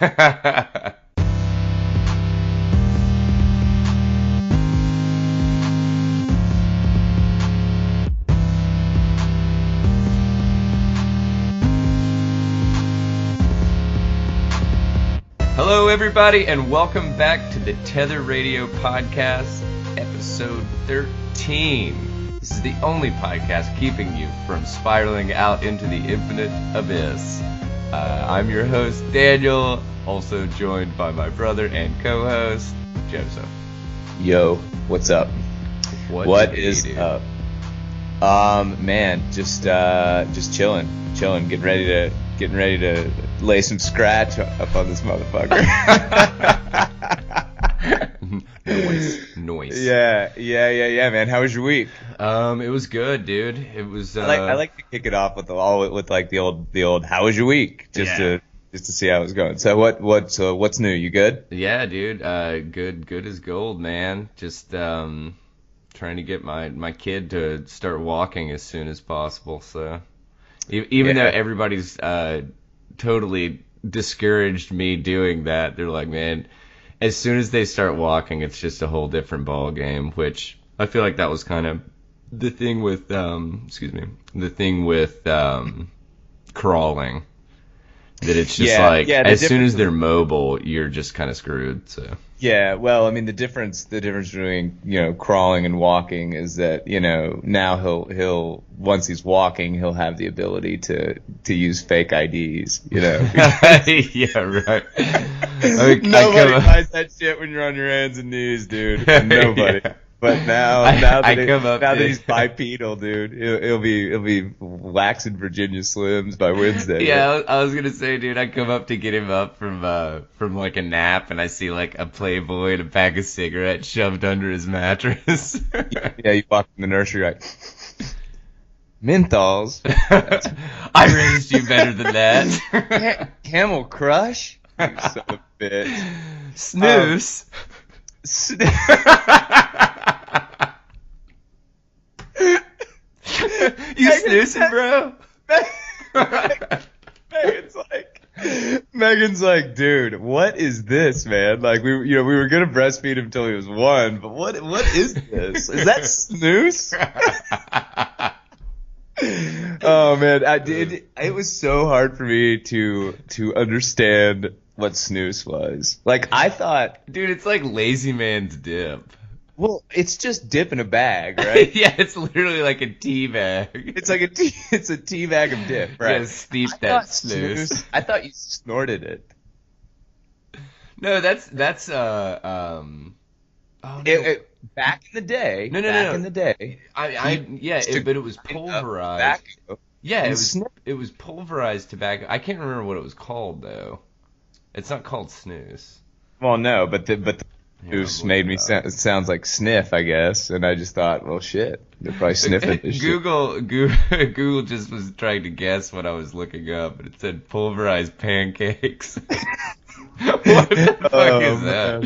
Hello, everybody, and welcome back to the Tether Radio Podcast, episode 13. This is the only podcast keeping you from spiraling out into the infinite abyss. I'm your host, Daniel, also joined by my brother and co-host, Joseph. Yo, what's up? What is up? Man, just chilling, getting ready to lay some scratch up on this motherfucker. Noise. Yeah, man. How was your week? It was good, dude. It was. I like to kick it off with the old. How was your week? Just to see how it was going. So what's new? You good? Yeah, dude. Good as gold, man. Just trying to get my kid to start walking as soon as possible. So even though everybody's totally discouraged me doing that, they're like, man, as soon as they start walking, it's just a whole different ball game. Which I feel like that was kind of the thing with crawling. That it's just as soon as they're mobile, you're just kind of screwed. So yeah, well, I mean, the difference between crawling and walking is that now he'll once he's walking, he'll have the ability to use fake IDs. Yeah, right. Nobody buys that shit when you're on your hands and knees, dude. Nobody. Yeah. But now that he's bipedal, dude, he'll be waxing Virginia Slims by Wednesday. Yeah, I was gonna say, dude, I come up to get him up from like a nap, and I see like a Playboy and a pack of cigarettes shoved under his mattress. Yeah, you walk in the nursery like menthols. I raised you better than that. Camel Crush, you son of a bitch. Snooze. You snoozing, bro? Megan's like, dude, what is this, man? Like we were gonna breastfeed him until he was 1, but what is this? Is that snooze? Oh man, it was so hard for me to understand what snooze was. Like I thought, dude, it's like lazy man's dip. Well, it's just dip in a bag, right? Yeah, it's literally like a tea bag. It's like it's a tea bag of dip, right? Yeah, steep that snooze. I thought you snorted it. No, that's back in the day. No. In the day. But it was pulverized. Yeah, it was pulverized tobacco. I can't remember what it was called though. It's not called snooze. Well, no, but the snooze made me it sounds like sniff, I guess, and I just thought, well, shit, they're probably sniffing this Google just was trying to guess what I was looking up, and it said pulverized pancakes. What the fuck is that?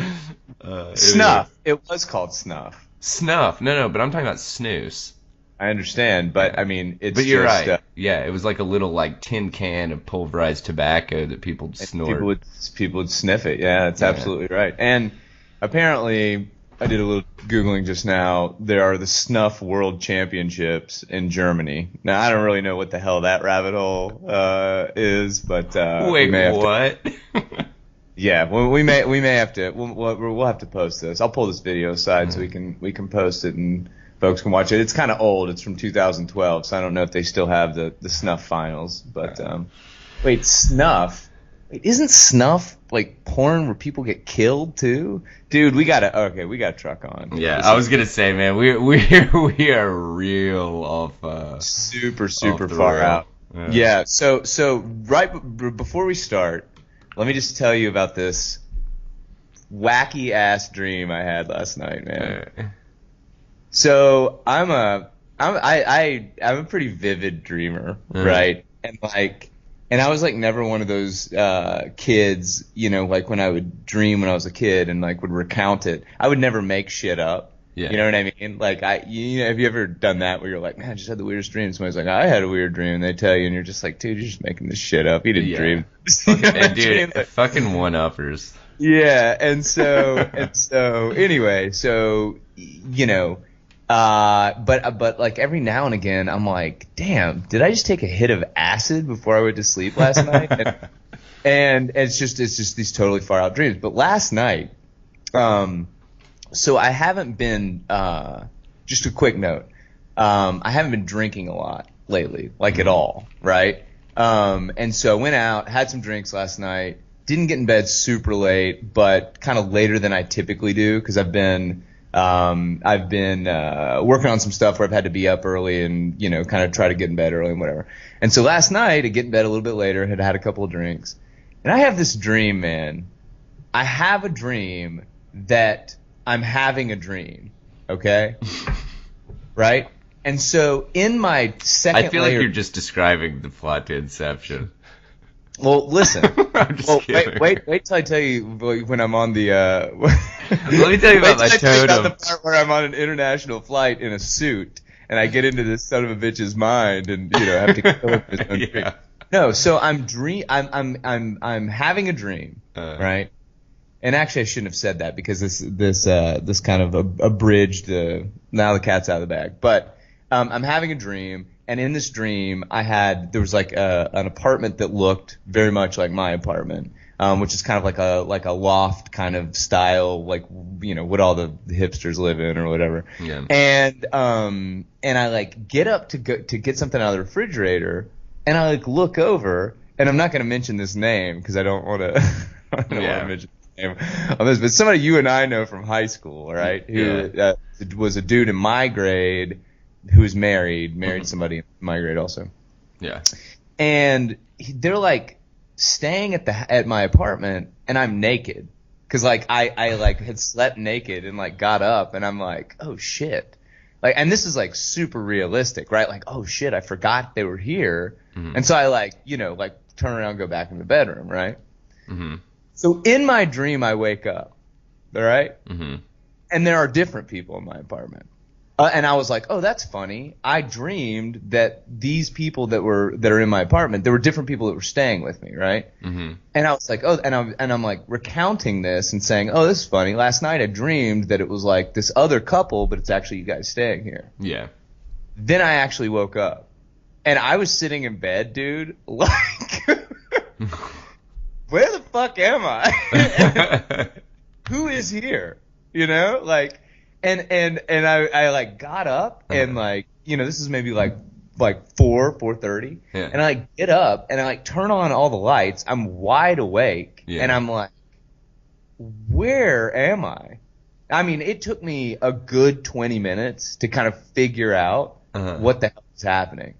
Snuff. It was called snuff. Snuff. No, but I'm talking about snooze. I understand, but I mean, it's. But you're right. Yeah, it was like a little like tin can of pulverized tobacco that people would snort. People would sniff it. Yeah, that's absolutely right. And apparently, I did a little Googling just now. There are the Snuff World Championships in Germany. Now, I don't really know what the hell that rabbit hole is, but wait, what? Yeah, well, we may have to. We'll have to post this. I'll pull this video aside so we can post it and folks can watch it. It's kind of old. It's from 2012, so I don't know if they still have the Snuff finals. But wait, Snuff. Wait, isn't snuff like porn where people get killed too? Dude, we gotta truck on. Yeah, I was gonna say, man, we are real off. Super off far out. Yeah. So right before we start, let me just tell you about this wacky ass dream I had last night, man. So I'm a pretty vivid dreamer, right? And I was like never one of those kids, like when I would dream when I was a kid and like would recount it. I would never make shit up. Yeah. You know what I mean? Like, have you ever done that where you're like, man, I just had the weirdest dream? Somebody's like, I had a weird dream. And they tell you, and you're just like, dude, you're just making this shit up. You didn't dream. And dude, fucking one-uppers. Yeah. And so anyway, so, you know, but like every now and again, I'm like, damn, did I just take a hit of acid before I went to sleep last night? And it's just these totally far out dreams. But last night, so I haven't been, just a quick note, I haven't been drinking a lot lately, like at all, right? And so I went out, had some drinks last night, didn't get in bed super late, but kind of later than I typically do, because I've been working on some stuff where I've had to be up early and, you know, kind of try to get in bed early and whatever. And so last night I get in bed a little bit later, had a couple of drinks, and I have this dream, man. I have a dream that I'm having a dream, okay? Right? And so in my second I feel like you're just describing the plot to Inception. Well, listen. I'm just kidding. Wait till I tell you when I'm on the Let me tell you about my totem. About the part where I'm on an international flight in a suit and I get into this son of a bitch's mind and, you know, have to kill him with his own dream. No, so I'm having a dream, right? And actually, I shouldn't have said that because this kind of abridged now the cat's out of the bag. But I'm having a dream, and in this dream, there was like an apartment that looked very much like my apartment, which is kind of like a loft kind of style, like, you know, what all the hipsters live in or whatever. Yeah. And I like get up to get something out of the refrigerator, and I like look over, and I'm not going to mention this name because I don't want to. I don't want to mention his name on this, but somebody you and I know from high school, right? Who was a dude in my grade who was married somebody in my grade also. Yeah. And they're like staying at my apartment, and I'm naked because like I like had slept naked and like got up, and I'm like, oh shit. Like, and this is like super realistic, right? Like, oh shit, I forgot they were here. Mm-hmm. And so I like, you know, like turn around and go back in the bedroom, right? Mm-hmm. So in my dream, I wake up, all right? Mm-hmm. And there are different people in my apartment. And I was like, oh, that's funny. I dreamed that these people that are in my apartment, there were different people that were staying with me, right? Mm-hmm. And I was like, oh, and I'm like recounting this and saying, oh, this is funny. Last night I dreamed that it was like this other couple, but it's actually you guys staying here. Yeah. Then I actually woke up, and I was sitting in bed, dude, like, where the fuck am I? Who is here? You know, like. And I like got up and like, you know, this is maybe like 4:30, and I like get up and I like turn on all the lights. I'm wide awake, and I'm like, where am I? I mean, it took me a good 20 minutes to kind of figure out what the hell is happening.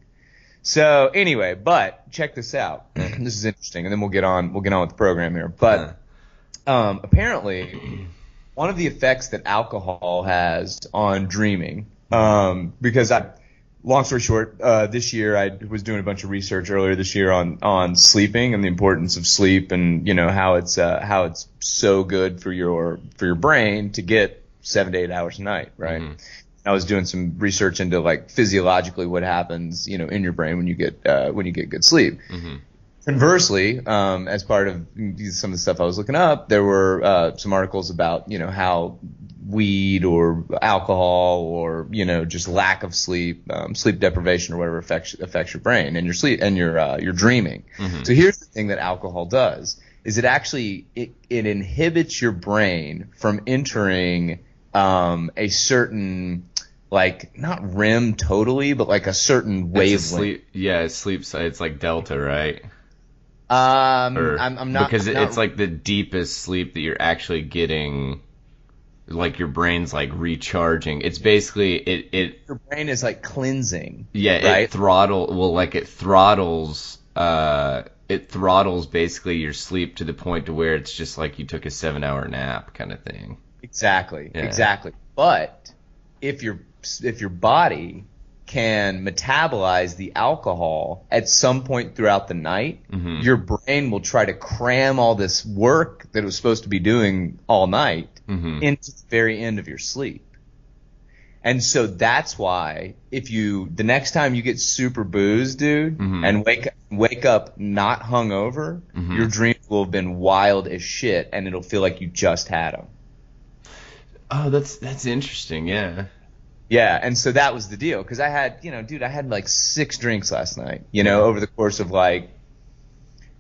So anyway, but check this out. This is interesting, and then we'll get on with the program here. But apparently, one of the effects that alcohol has on dreaming, because long story short, this year I was doing a bunch of research earlier this year on sleeping and the importance of sleep, and you know how it's so good for your brain to get 7 to 8 hours a night, right? Mm-hmm. I was doing some research into like physiologically what happens, you know, in your brain when you get good sleep. Mm-hmm. Conversely, as part of some of the stuff I was looking up, there were some articles about, you know, how weed or alcohol or, you know, just lack of sleep, sleep deprivation or whatever affects your brain and your sleep and your dreaming. Mm-hmm. So here's the thing that alcohol does is it actually it inhibits your brain from entering a certain, like, not REM totally, but like a certain wavelength. It's like delta, right? I'm not, because it's like the deepest sleep that you're actually getting, like your brain's like recharging. It's basically your brain is like cleansing. Yeah, right? It throttles basically your sleep to the point to where it's just like you took a 7-hour nap kind of thing. Exactly. But if your body can metabolize the alcohol at some point throughout the night, mm-hmm. your brain will try to cram all this work that it was supposed to be doing all night mm-hmm. into the very end of your sleep. And so that's why the next time you get super boozed, dude, and wake up not hungover, your dreams will have been wild as shit, and it'll feel like you just had them. Oh, that's interesting. Yeah. Yeah, and so that was the deal, because I had, I had like 6 drinks last night, over the course of like,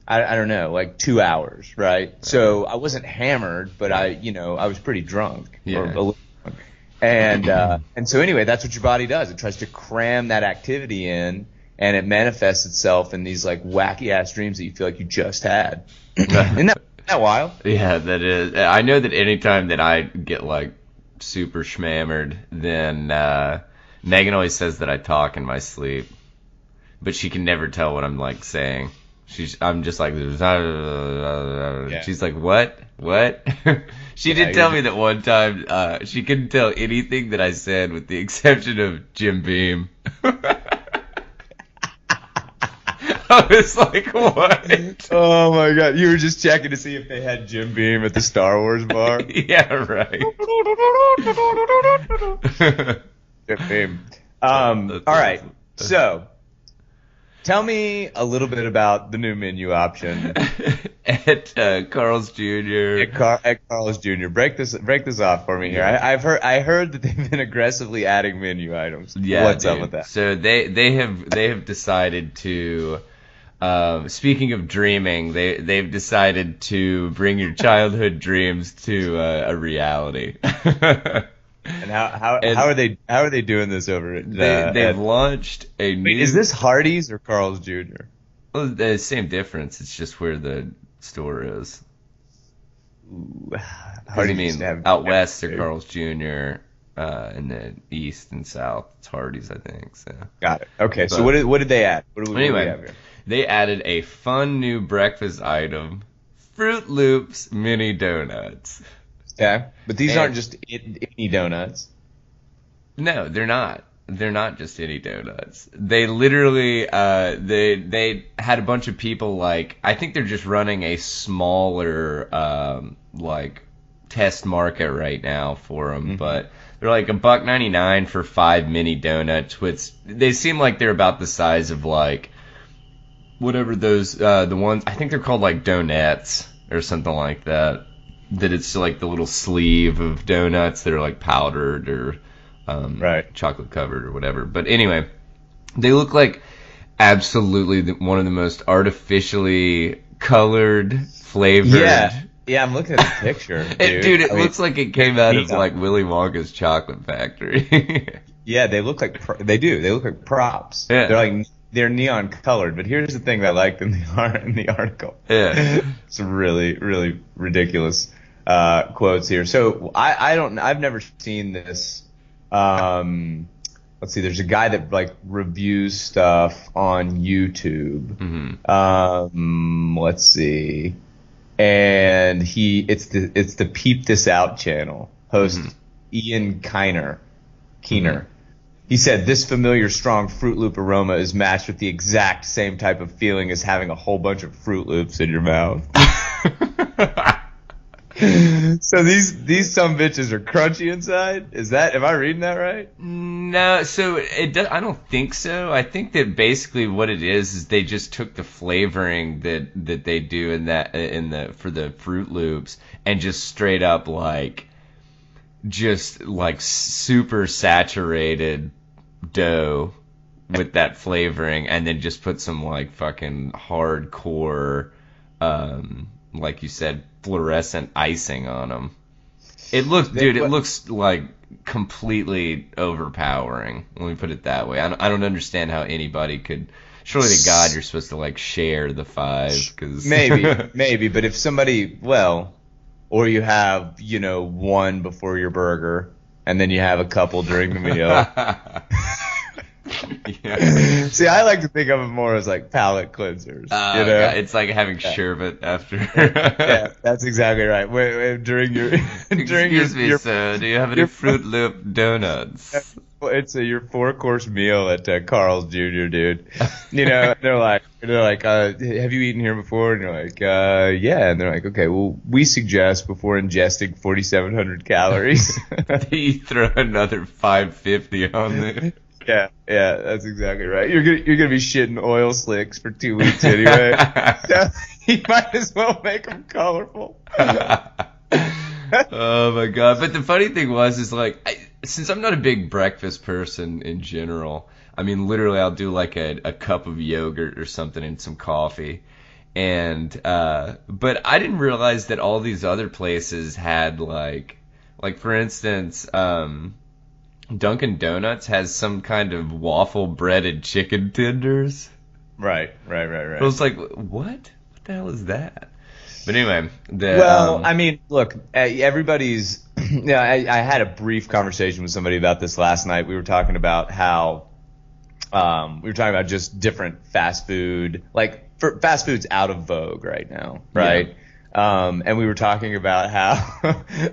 I don't know, like 2 hours, right? So I wasn't hammered, but I was pretty drunk. Yeah. Or a little drunk. And so anyway, that's what your body does. It tries to cram that activity in, and it manifests itself in these like wacky ass dreams that you feel like you just had. Isn't that wild? Yeah, that is. I know that anytime that I get like super schmammered, then Megan always says that I talk in my sleep, but she can never tell what I'm like saying. I'm just like, yeah. She's like, what? She did tell me that one time she couldn't tell anything that I said with the exception of Jim Beam. I was like, what? Oh my god, you were just checking to see if they had Jim Beam at the Star Wars bar? Yeah, right. Jim Beam. All right, so tell me a little bit about the new menu option at Carl's Jr. At Carl's Jr. Break this off for me here. I heard that they've been aggressively adding menu items. Yeah, what's dude. up with that? So they have decided to. Speaking of dreaming, they've decided to bring your childhood dreams to a reality. And how are they doing this over at they've launched a new. Wait, is this Hardee's or Carl's Jr.? Well, the same difference. It's just where the store is. Hardee's out west are Carl's Jr. In the east and south, it's Hardee's, I think. So. Got it. Okay, so what did they add? What do we have here? They added a fun new breakfast item, Fruit Loops mini donuts. Yeah, but these aren't just any donuts. No, they're not. They're not just any donuts. They literally, they had a bunch of people like, I think they're just running a smaller, like, test market right now for them, but they're like $1.99 for 5 mini donuts, which they seem like they're about the size of like, whatever those, the ones, I think they're called like donuts or something like that. That it's like the little sleeve of donuts that are like powdered or chocolate covered or whatever. But anyway, they look like absolutely one of the most artificially colored, flavored. Yeah, I'm looking at the picture, dude. Dude, it looks like it came out of like Willy Wonka's chocolate factory. Yeah, they look like they look like props. Yeah. They're neon colored, but here's the thing that I liked in the article. Yeah. Some really, really ridiculous quotes here. So I've never seen this. Let's see, there's a guy that like reviews stuff on YouTube. Let's see. And it's the Peep This Out channel. Host Ian Keener. He said, this familiar strong Fruit Loop aroma is matched with the exact same type of feeling as having a whole bunch of Fruit Loops in your mouth. So these some bitches are crunchy inside? Am I reading that right? No, so I don't think so. I think that basically what it is they just took the flavoring that they do for the Fruit Loops and just straight up like super saturated dough with that flavoring, and then just put some like fucking hardcore, like you said, fluorescent icing on them. It looks like completely overpowering. Let me put it that way. I don't understand how anybody could. Surely to God, you're supposed to like share the 5. Cause maybe, but if somebody, or you have one before your burger, and then you have a couple during the meal. Yeah. See, I like to think of it more as like palate cleansers. Yeah, it's like having sherbet after. Yeah, that's exactly right. Wait, during your Excuse me, sir. Do you have any Fruit Loop donuts? your 4-course meal at Carl's Jr., dude. You know, they're like, have you eaten here before? And you're like, yeah. And they're like, okay, well, we suggest before ingesting 4,700 calories. You throw another 550 on there. Yeah, that's exactly right. You're gonna be shitting oil slicks for 2 weeks anyway. So you might as well make them colorful. Oh my god! But the funny thing is like, since I'm not a big breakfast person in general, I mean, literally, I'll do like a cup of yogurt or something and some coffee, and but I didn't realize that all these other places had like for instance, Dunkin' Donuts has some kind of waffle breaded chicken tenders. Right. I was like, what? What the hell is that? But anyway, I mean, look, everybody's. Yeah, I had a brief conversation with somebody about this last night. We were talking about how just different fast food, like fast food's out of vogue right now, right? Yeah. And we were talking about how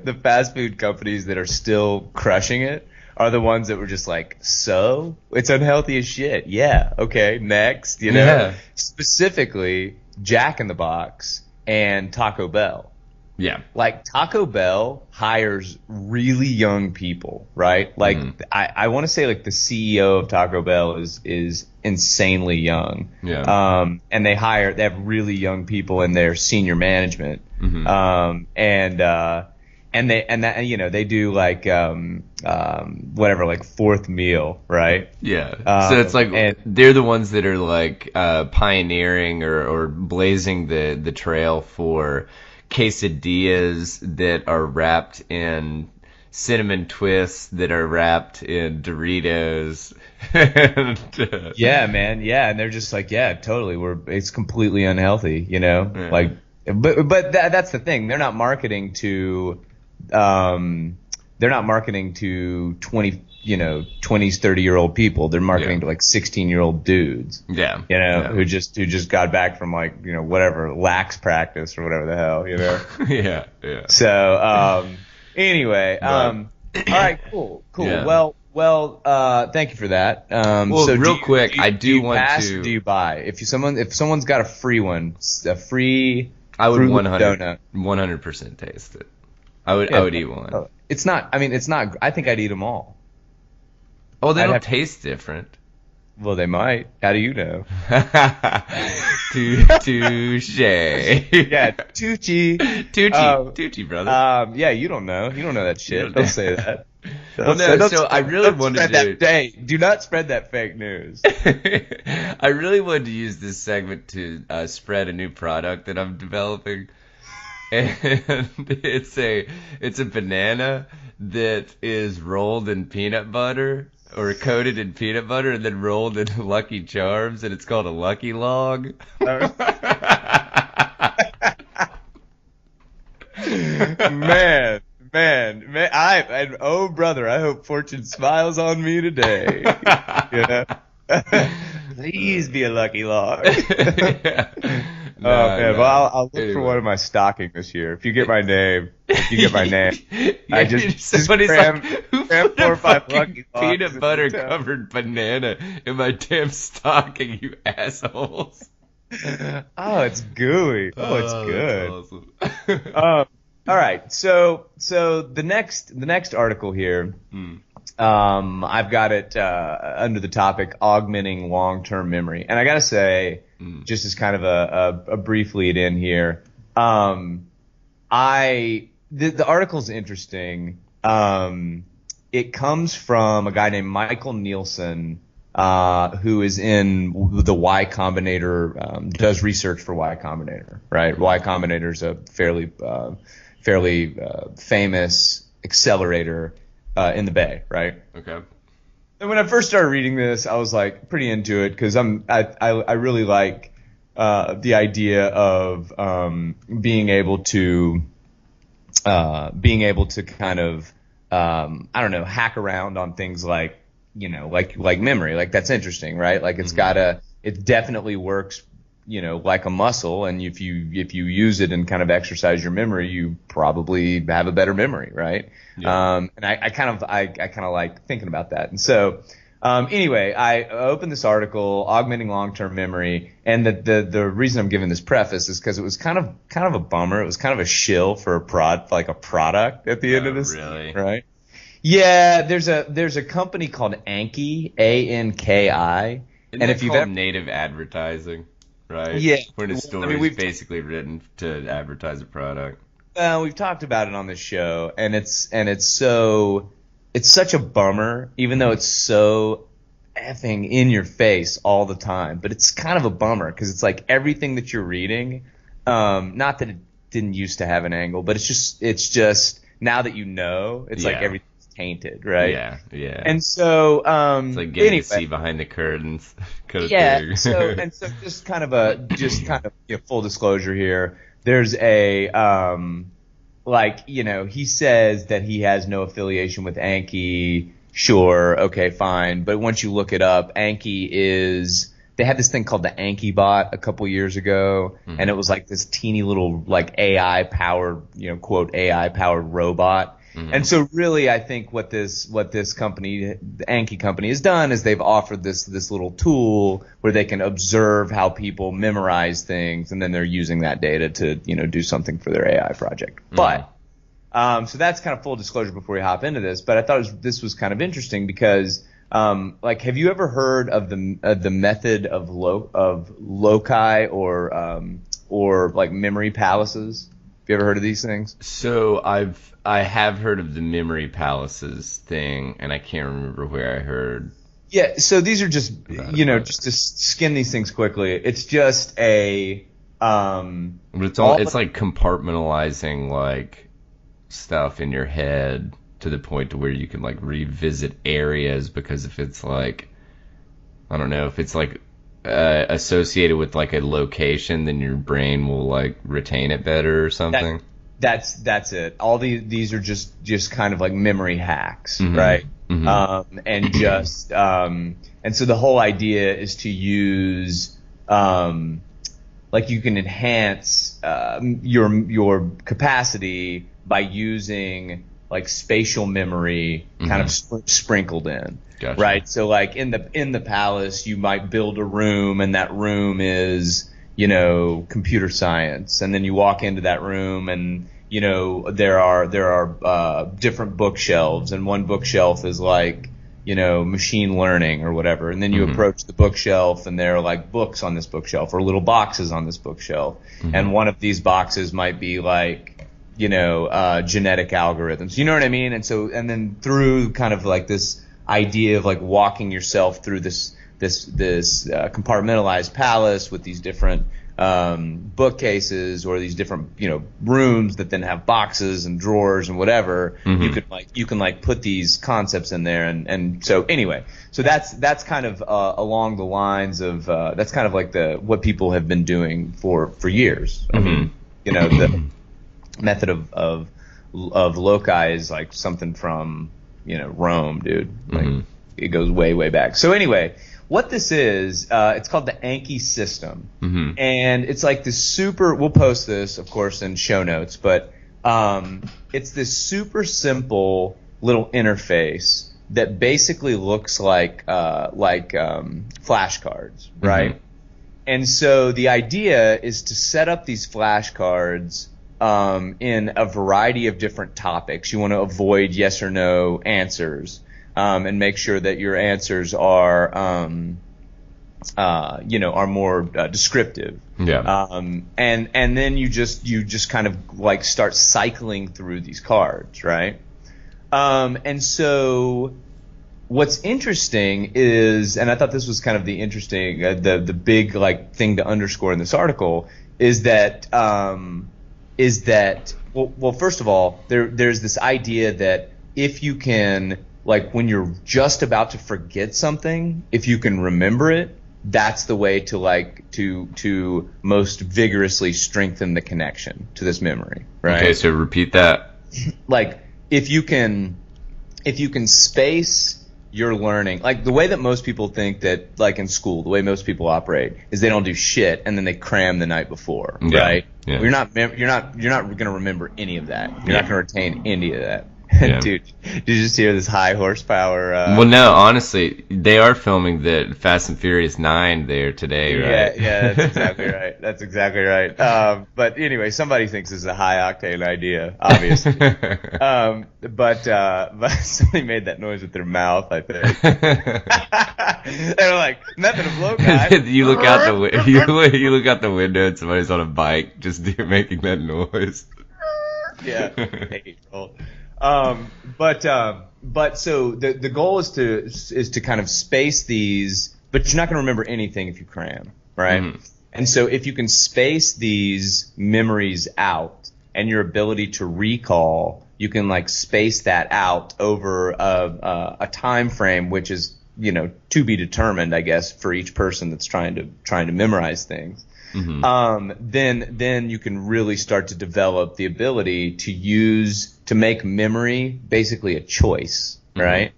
the fast food companies that are still crushing it are the ones that were just like, so it's unhealthy as shit. Yeah, okay, next, you know. Yeah. Specifically, Jack in the Box and Taco Bell. Yeah. Like, Taco Bell hires really young people, right? Like, I want to say, like, the CEO of Taco Bell is insanely young. Yeah. And they have really young people in their senior management. Mm-hmm. And they do like whatever, like fourth meal, right? Yeah. So it's like they're the ones that are like pioneering or blazing the trail for quesadillas that are wrapped in cinnamon twists that are wrapped in Doritos. Yeah, man. Yeah, and they're just like, yeah, totally. It's completely unhealthy, you know? Yeah. Like, but that's the thing. They're not marketing to 20, 20s, 30-year-old people. They're marketing to like 16-year-old dudes. Yeah. You know, who just got back from like, you know, whatever, lax practice or whatever the hell, you know? Yeah. So, anyway, all right, cool. Yeah. Well, thank you for that. Well, so real quick, I do want pass to. Or do you buy? If someone's got a free one, I would donut. 100% taste it. I would eat one. It's not. I think I'd eat them all. Oh, they don't taste different. Well, they might. How do you know? Touche. Yeah, Tucci, brother. Yeah, you don't know. You don't know that shit. Don't say that. I really wanted to. Do not spread that fake news. I really wanted to use this segment to spread a new product that I'm developing, and it's a banana that is rolled in peanut butter or coated in peanut butter and then rolled in Lucky Charms, and it's called a Lucky Log. Man, oh brother, I hope fortune smiles on me today. Please be a Lucky Log. Yeah. Man, well, I'll look for one of my stocking this year. If you get my name, I just cram 4 or 5 Lucky Logs peanut butter covered banana in my damn stocking, you assholes. Oh, it's gooey. Oh, it's good. Awesome. All right, so the next article here, I've got it under the topic augmenting long-term memory, and I gotta say, just as kind of a brief lead in here, the article's interesting. It comes from a guy named Michael Nielsen, who is in the Y Combinator, does research for Y Combinator, right? Y Combinator is a fairly famous accelerator in the Bay, right? Okay. And when I first started reading this, I was like pretty into it because I really like the idea of being able to kind of I don't know, hack around on things like, you know, like memory. Like, that's interesting, right? Like, it definitely works like a muscle, and if you use it and kind of exercise your memory, you probably have a better memory, right? Yeah. And I kind of like thinking about that. And so anyway, I opened this article, Augmenting Long-Term Memory, and the reason I'm giving this preface is because it was kind of a bummer. It was kind of a shill for a product at the end of this, really? Right? Yeah, there's a company called Anki, Anki. And if you have native advertising, right? Yeah. When a story is basically written to advertise a product. We've talked about it on this show, and it's such a bummer, even though it's so effing in your face all the time. But it's kind of a bummer because it's like everything that you're reading. Not that it didn't used to have an angle, but it's just now that you know, it's like everything's tainted, right? Yeah. And so it's like getting to see behind the curtains. Yeah. So just kind of full disclosure here. There's a he says that he has no affiliation with Anki. Sure, okay, fine. But once you look it up, they had this thing called the Anki bot a couple years ago, and it was like this teeny little like AI powered, quote AI powered robot. And so really I think what this company, the Anki company, has done is they've offered this little tool where they can observe how people memorize things, and then they're using that data to, do something for their AI project. But so that's kind of full disclosure before we hop into this, but I thought this was kind of interesting because have you ever heard of the method of loci or like memory palaces? Have you ever heard of these things? So I have heard of the memory palaces thing, and I can't remember where I heard. Yeah, so these are just just to skim these things quickly. It's just a but it's like compartmentalizing like stuff in your head to the point to where you can like revisit areas, because if it's like, I don't know, if it's like associated with like a location, then your brain will like retain it better or something. That's it. All these are just kind of like memory hacks, right? And so the whole idea is to use like you can enhance your capacity by using like spatial memory kind of sprinkled in. Gotcha. Right? So like in the palace, you might build a room, and that room is, computer science. And then you walk into that room, and, there are different bookshelves, and one bookshelf is like, machine learning or whatever. And then you approach the bookshelf, and there are like books on this bookshelf or little boxes on this bookshelf. And one of these boxes might be like, genetic algorithms. You know what I mean? And then through kind of like this idea of like walking yourself through this compartmentalized palace with these different bookcases or these different rooms that then have boxes and drawers and whatever, you can put these concepts in there, and so anyway, so that's kind of along the lines of that's kind of like what people have been doing for years. I mean, the method of loci is like something from Rome, dude. Like it goes way back. So anyway, what this is, it's called the Anki system, and it's like this super. We'll post this, of course, in show notes, but it's this super simple little interface that basically looks like flashcards, right? And so the idea is to set up these flashcards in a variety of different topics. You want to avoid yes or no answers, and make sure that your answers are, are more descriptive. Yeah. And then you just kind of like start cycling through these cards, right? And so what's interesting is, and I thought this was kind of the interesting, the big like thing to underscore in this article is that well, first of all, there's this idea that if you can, like when you're just about to forget something, if you can remember it, that's the way to like to most vigorously strengthen the connection to this memory, right? Okay, so repeat that. Like if you can space you're learning, like the way that most people think that, like in school, the way most people operate is they don't do shit and then they cram the night before, right? Yeah. You're not going to remember any of that. You're not going to retain any of that. Yeah. Dude, did you just hear this high horsepower? Well, no, honestly, they are filming the Fast and Furious 9 there today, right? Yeah, that's exactly right. That's exactly right. But anyway, somebody thinks this is a high octane idea, obviously. But somebody made that noise with their mouth, I think. They were like, method of loci. you look out the window and somebody's on a bike just making that noise. Yeah. But so the goal is to kind of space these, but you're not going to remember anything if you cram, right? Mm-hmm. And so if you can space these memories out and your ability to recall, you can like space that out over a time frame, which is, you know, to be determined, I guess, for each person that's trying to memorize things. Mm-hmm. Then you can really start to develop the ability to make memory basically a choice, right?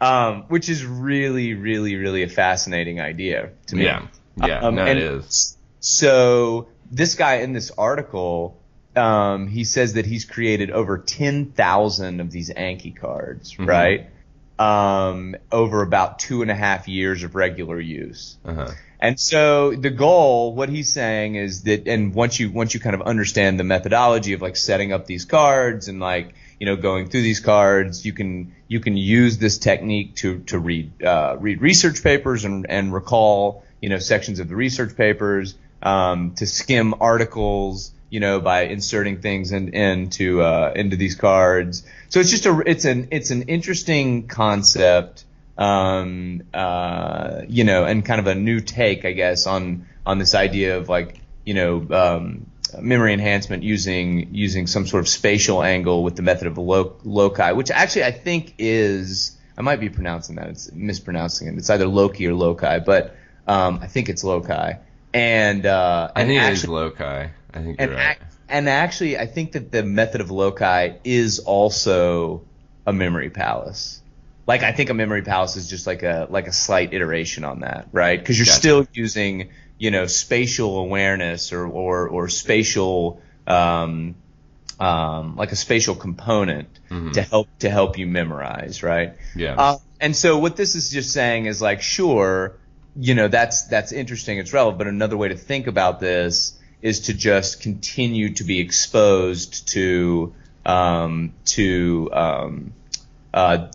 Mm-hmm. Which is really, really, really a fascinating idea to me. Yeah, it is. So this guy in this article, he says that he's created over 10,000 of these Anki cards, mm-hmm. right? Over about 2.5 years of regular use. Uh-huh. And so the goal, what he's saying is that, and once you kind of understand the methodology of like setting up these cards and like, you know, going through these cards, you can use this technique to read research papers and recall, you know, sections of the research papers, to skim articles, you know, by inserting things into these cards. So it's just it's an interesting concept. You know, and kind of a new take, I guess, on this idea of like, you know, memory enhancement using some sort of spatial angle with the method of loci, which actually I think I might be pronouncing that, it's mispronouncing it. It's either Loki or loci, but I think it's loci. And I think it is loci. I think you're right. And actually, I think that the method of loci is also a memory palace. Like, I think a memory palace is just like a slight iteration on that, right? Because you're still using, you know, spatial awareness or spatial, like a spatial component mm-hmm. to help you memorize, right? Yeah. And so what this is just saying is like, sure, you know, that's interesting, it's relevant, but another way to think about this is to just continue to be exposed to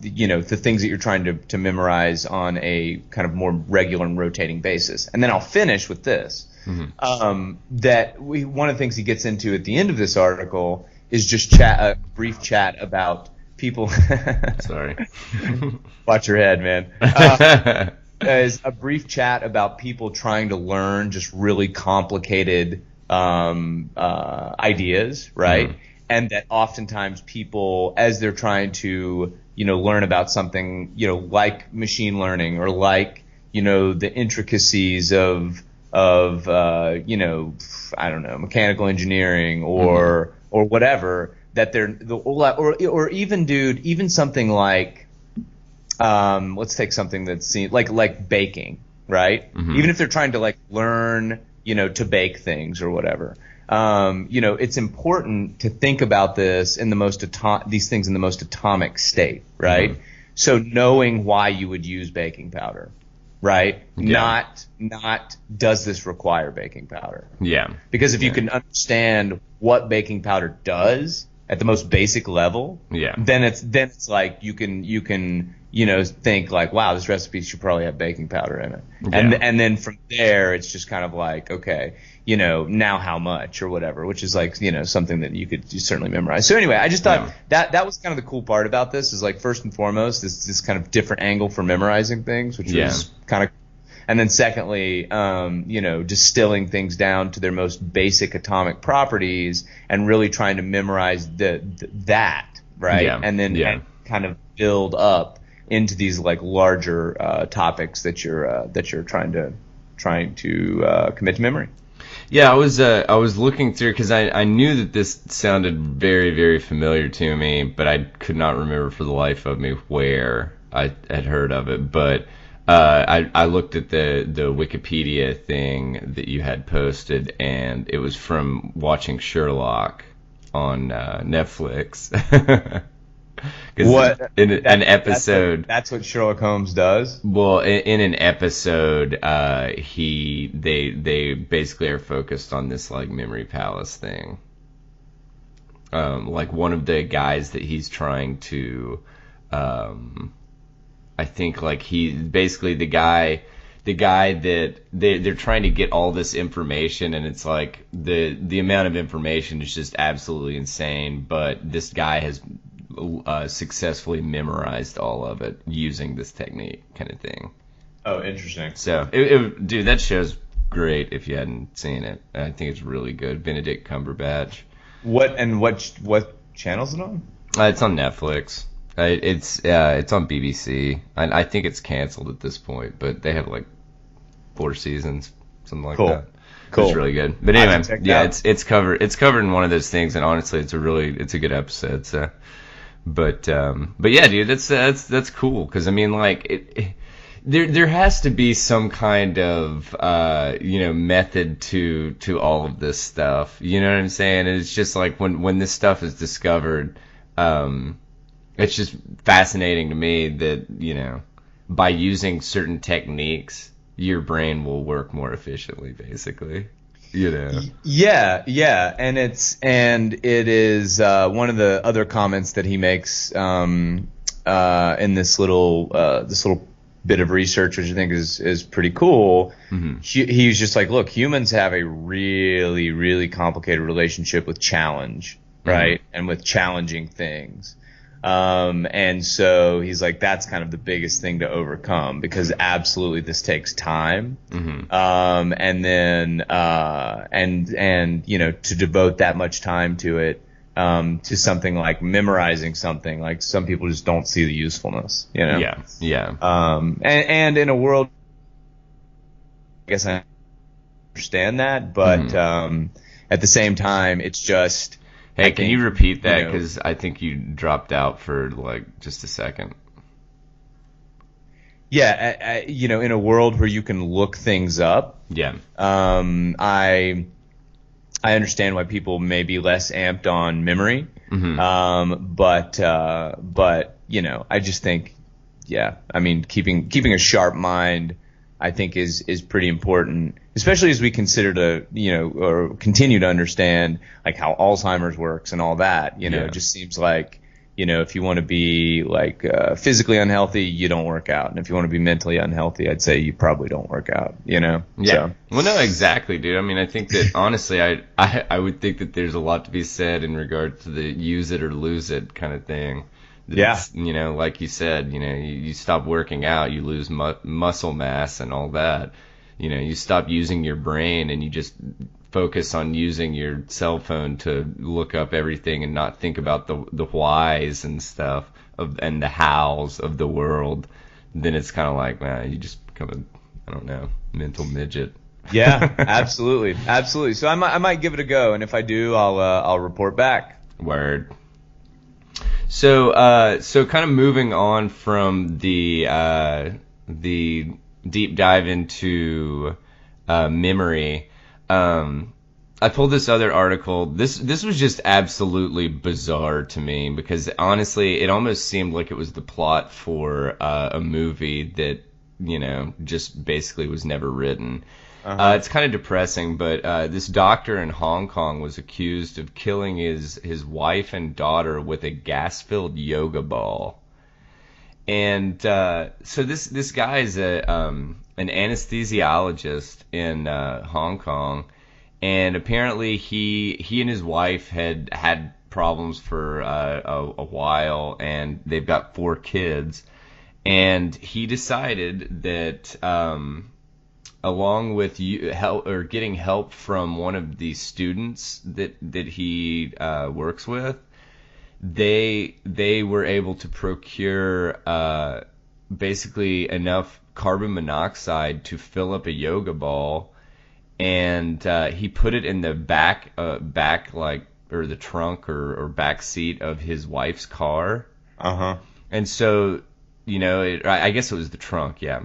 you know, the things that you're trying to memorize on a kind of more regular and rotating basis. And then I'll finish with this. Mm-hmm. One of the things he gets into at the end of this article is just a brief chat about people. Sorry. Watch your head, man. Is a brief chat about people trying to learn just really complicated ideas, right? Mm-hmm. And that oftentimes people, as they're trying to, you know, learn about something, you know, like machine learning or like, you know, the intricacies of you know, I don't know, mechanical engineering or mm-hmm. or whatever, that or even something like, let's take something that's like baking, right? Mm-hmm. Even if they're trying to like learn, you know, to bake things or whatever. You know, it's important to think about this in these things in the most atomic state, right? Mm-hmm. So knowing why you would use baking powder, right? Yeah. Not does this require baking powder? Yeah. Because if you can understand what baking powder does at the most basic level, then it's like you can you know, think like, wow, this recipe should probably have baking powder in it. Yeah. And then from there, it's just kind of like, okay, you know, now how much or whatever, which is like, you know, something that you certainly memorize. So anyway, I just thought that was kind of the cool part about this is like, first and foremost, this kind of different angle for memorizing things, which is kind of, and then secondly, you know, distilling things down to their most basic atomic properties and really trying to memorize that, right? Yeah. And then and kind of build up into these like larger topics that you're trying to commit to memory. Yeah, I was looking through because I knew that this sounded very, very familiar to me, but I could not remember for the life of me where I had heard of it, but I looked at the Wikipedia thing that you had posted, and it was from watching Sherlock on Netflix. What in an episode? That's what Sherlock Holmes does. Well, in an episode, they basically are focused on this like memory palace thing. Like one of the guys that he's trying to, I think like he basically the guy that they're trying to get all this information, and it's like the amount of information is just absolutely insane. But this guy has successfully memorized all of it using this technique, kind of thing. Oh, interesting. So, dude, that show's great if you hadn't seen it. I think it's really good. Benedict Cumberbatch. What channel's it on? It's on Netflix. It's on BBC. I think it's canceled at this point, but they have like 4 seasons, something like that. Cool. It's really good. But anyway, yeah, it's covered in one of those things, and honestly, it's a good episode. So, but yeah, dude, that's cool, because I mean, like there has to be some kind of method to all of this stuff. You know what I'm saying? And it's just like when this stuff is discovered, it's just fascinating to me that by using certain techniques, your brain will work more efficiently, basically. Yeah, and it is one of the other comments that he makes in this little bit of research, which I think is pretty cool. Mm-hmm. He's just like, look, humans have a really, really complicated relationship with challenge, right? Mm-hmm. And with challenging things. And so he's like, that's kind of the biggest thing to overcome, because absolutely this takes time. Mm-hmm. And then, to devote that much time to it, to something like memorizing something, like some people just don't see the usefulness, Yeah. And in a world, I guess I understand that, but, mm-hmm. At the same time, it's just, hey, can you repeat that? Because I think you dropped out for like just a second. Yeah, in a world where you can look things up. Yeah. I understand why people may be less amped on memory. Mm-hmm. But I just think, I mean, keeping a sharp mind, I think is pretty important, especially as we consider or continue to understand like how Alzheimer's works and all that. It just seems like, if you want to be like physically unhealthy, you don't work out, and if you want to be mentally unhealthy, I'd say you probably don't work out. Yeah. So. Well, no, exactly, dude. I mean, I think that honestly, I would think that there's a lot to be said in regard to the use it or lose it kind of thing. It's, like you said, you stop working out, you lose muscle mass and all that. You stop using your brain, and you just focus on using your cell phone to look up everything and not think about the whys and stuff and the hows of the world. Then it's kind of like, man, you just become mental midget. Yeah, absolutely. So I might give it a go, and if I do, I'll report back. Word. So kind of moving on from the deep dive into memory, I pulled this other article. This was just absolutely bizarre to me, because honestly, it almost seemed like it was the plot for a movie that just basically was never written. Uh-huh. It's kind of depressing, but this doctor in Hong Kong was accused of killing his wife and daughter with a gas-filled yoga ball. And so this guy is an anesthesiologist in Hong Kong, and apparently he and his wife had problems for a while, and they've got 4 kids, and he decided that along with getting help from one of the students that he works with, they were able to procure basically enough carbon monoxide to fill up a yoga ball, and he put it in the back or the trunk or back seat of his wife's car. Uh-huh. And so I guess it was the trunk, yeah.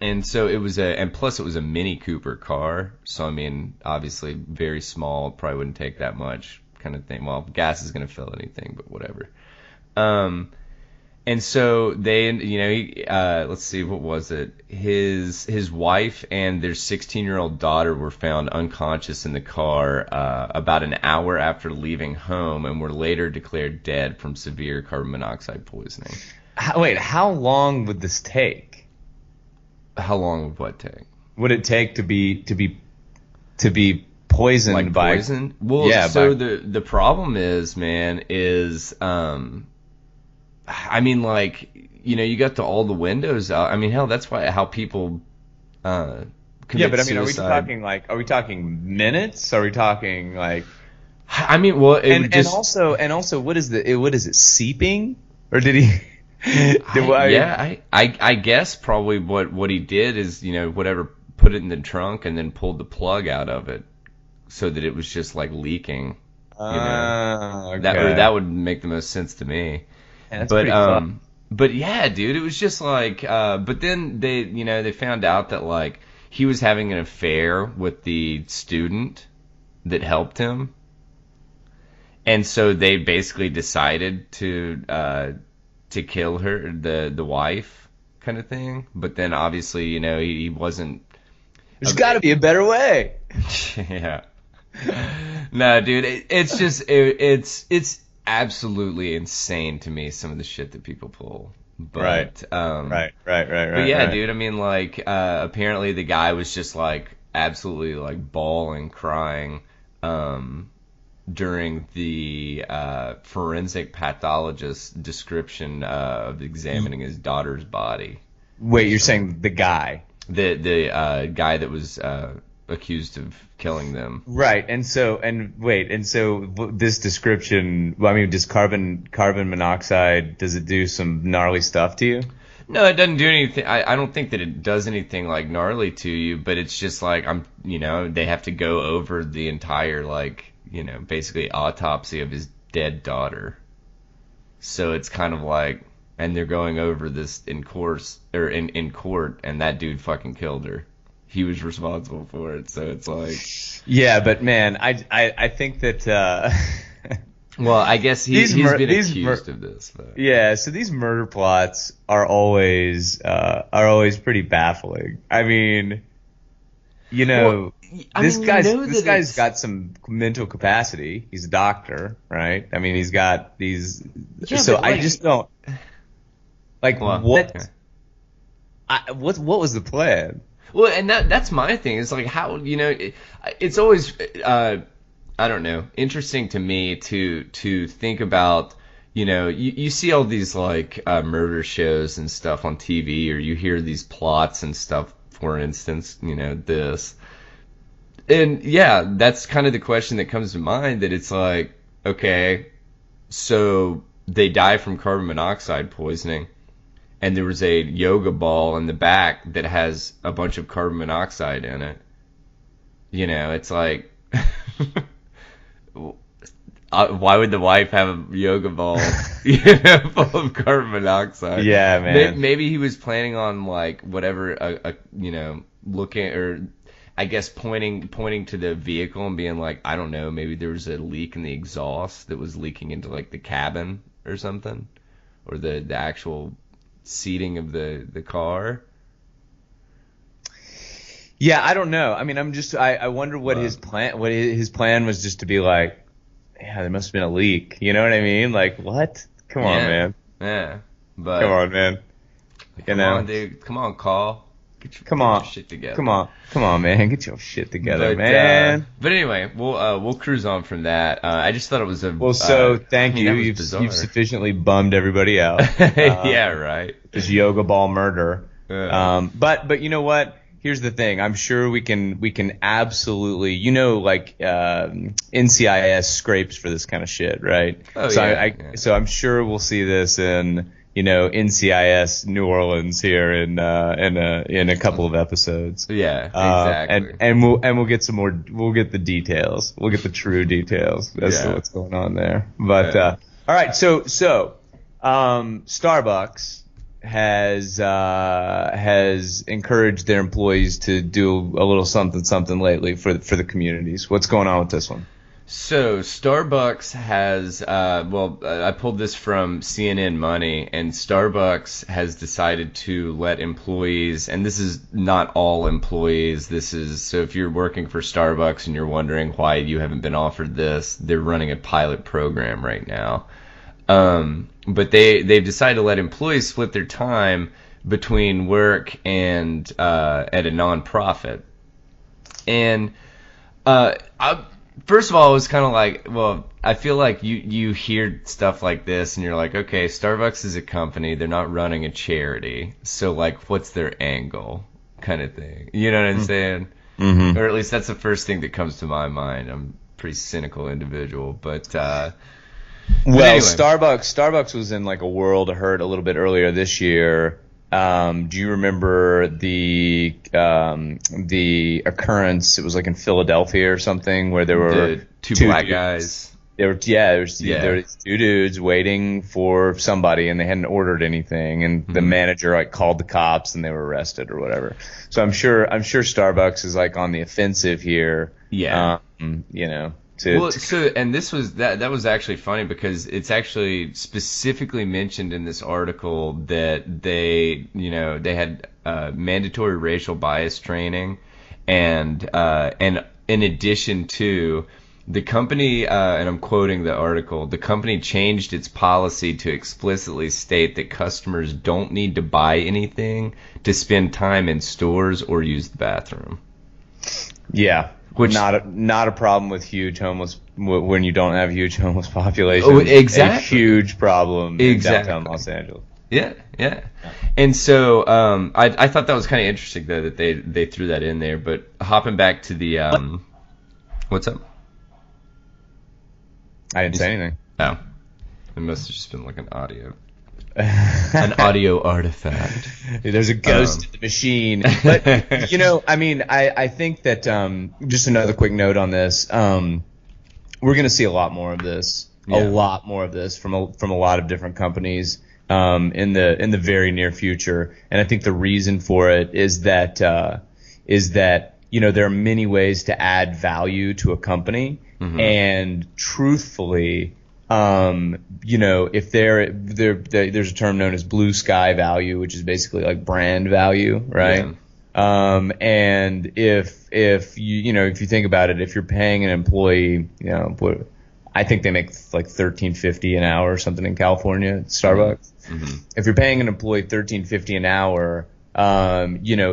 And so and plus it was a Mini Cooper car. So, I mean, obviously very small, probably wouldn't take that much kind of thing. Well, gas is going to fill anything, but whatever. And so they, let's see, what was it? His wife and their 16-year-old daughter were found unconscious in the car about an hour after leaving home and were later declared dead from severe carbon monoxide poisoning. Wait, how long would this take? How long would what take? Would it take to be poisoned like by poison? Well, yeah. So the problem is, man, I mean, like, you got all the windows out. I mean, hell, that's how people commit suicide. Are we talking minutes? Are we talking like? I mean, well, and also, what is it seeping, or did he? I guess probably what he did is, put it in the trunk and then pulled the plug out of it so that it was just like leaking. Okay. That would make the most sense to me. Yeah, that's but yeah, dude, it was just like, but then they found out that like he was having an affair with the student that helped him, and so they basically decided to kill her, the wife, kind of thing. But then obviously, he wasn't. There's got to be a better way. Yeah. No, dude, it's just it's absolutely insane to me, some of the shit that people pull. But, right. But yeah, dude, I mean, like, apparently the guy was just like absolutely like bawling, crying, during the forensic pathologist's description of examining his daughter's body. Wait, you're saying the guy? The guy that was accused of killing them. Right, and so this description, well, I mean, does carbon monoxide, does it do some gnarly stuff to you? No, it doesn't do anything. I don't think that it does anything like gnarly to you, but it's just like they have to go over the entire basically autopsy of his dead daughter. So it's kind of like, and they're going over this in court, and that dude fucking killed her. He was responsible for it, so it's like... Yeah, but man, I think that... Well, I guess he's been accused of this. But. Yeah, so these murder plots are always pretty baffling. I mean, this guy's got some mental capacity. He's a doctor, right? I mean, he's got these... Yeah, so I just don't... Like, what was the plan? Well, and that's my thing. It's like how it's always I don't know, interesting to me to think about. You see all these like murder shows and stuff on TV, or you hear these plots and stuff. For instance, this, and yeah, that's kind of the question that comes to mind. That it's like, okay, so they die from carbon monoxide poisoning. And there was a yoga ball in the back that has a bunch of carbon monoxide in it. It's like, why would the wife have a yoga ball, full of carbon monoxide? Yeah, man. Maybe he was planning on like whatever, looking, or I guess pointing to the vehicle and being like, I don't know, maybe there was a leak in the exhaust that was leaking into like the cabin or something, or the actual seating of the car. Yeah, I don't know. I mean, I wonder what his plan was, just to be like, yeah, there must have been a leak. You know what I mean? Like, what? Come on, man. Yeah. But come on, man. Come on, dude. Come on, Carl. Get your shit together. Come on, man. Get your shit together, man. But anyway, we'll cruise on from that. I just thought it was thank you. You've sufficiently bummed everybody out. Yeah, right. This yoga ball murder. Yeah. But you know what? Here's the thing. I'm sure we can absolutely, NCIS scrapes for this kind of shit, right? Oh, so yeah. So I'm sure we'll see this in NCIS New Orleans here in a couple of episodes. Yeah, exactly. And we'll get some more. We'll get the details. We'll get the true details as to what's going on there. But all right, so Starbucks has encouraged their employees to do a little something lately for the communities. What's going on with this one? So Starbucks has, I pulled this from CNN Money, and Starbucks has decided to let employees, and this is not all employees, so if you're working for Starbucks and you're wondering why you haven't been offered this, they're running a pilot program right now. But they've decided to let employees split their time between work and at a nonprofit. And first of all, it was kind of like, well, I feel like you hear stuff like this and you're like, okay, Starbucks is a company, they're not running a charity, so like, what's their angle, kind of thing. You know what I'm saying? Mm-hmm. Or at least that's the first thing that comes to my mind. I'm a pretty cynical individual, but anyway. Starbucks was in like a world of hurt a little bit earlier this year. Do you remember the occurrence? It was like in Philadelphia or something where there were two black guys. There were two dudes waiting for somebody and they hadn't ordered anything, and the manager like called the cops and they were arrested or whatever. So I'm sure Starbucks is like on the offensive here. Yeah. And this was that was actually funny because it's actually specifically mentioned in this article that they had mandatory racial bias training, and in addition to the company, and I'm quoting the article, the company changed its policy to explicitly state that customers don't need to buy anything to spend time in stores or use the bathroom. Yeah. Which not a problem with huge homeless when you don't have huge homeless population. Oh, exactly. A huge problem in downtown Los Angeles. Yeah. And so I thought that was kind of interesting though that they threw that in there. But hopping back to the what's up? I didn't say anything. Oh, it must have just been like an audio artifact. There's a ghost in the machine. But I think that just another quick note on this. We're going to see a lot more of this. Yeah. A lot more of this from a lot of different companies in the very near future. And I think the reason for it is that there are many ways to add value to a company, and truthfully, if there's a term known as blue sky value, which is basically like brand value, right? Yeah. And if you think about it, if you're paying an employee, I think they make like $13.50 an hour or something in California at Starbucks. Mm-hmm. If you're paying an employee $13.50 an hour,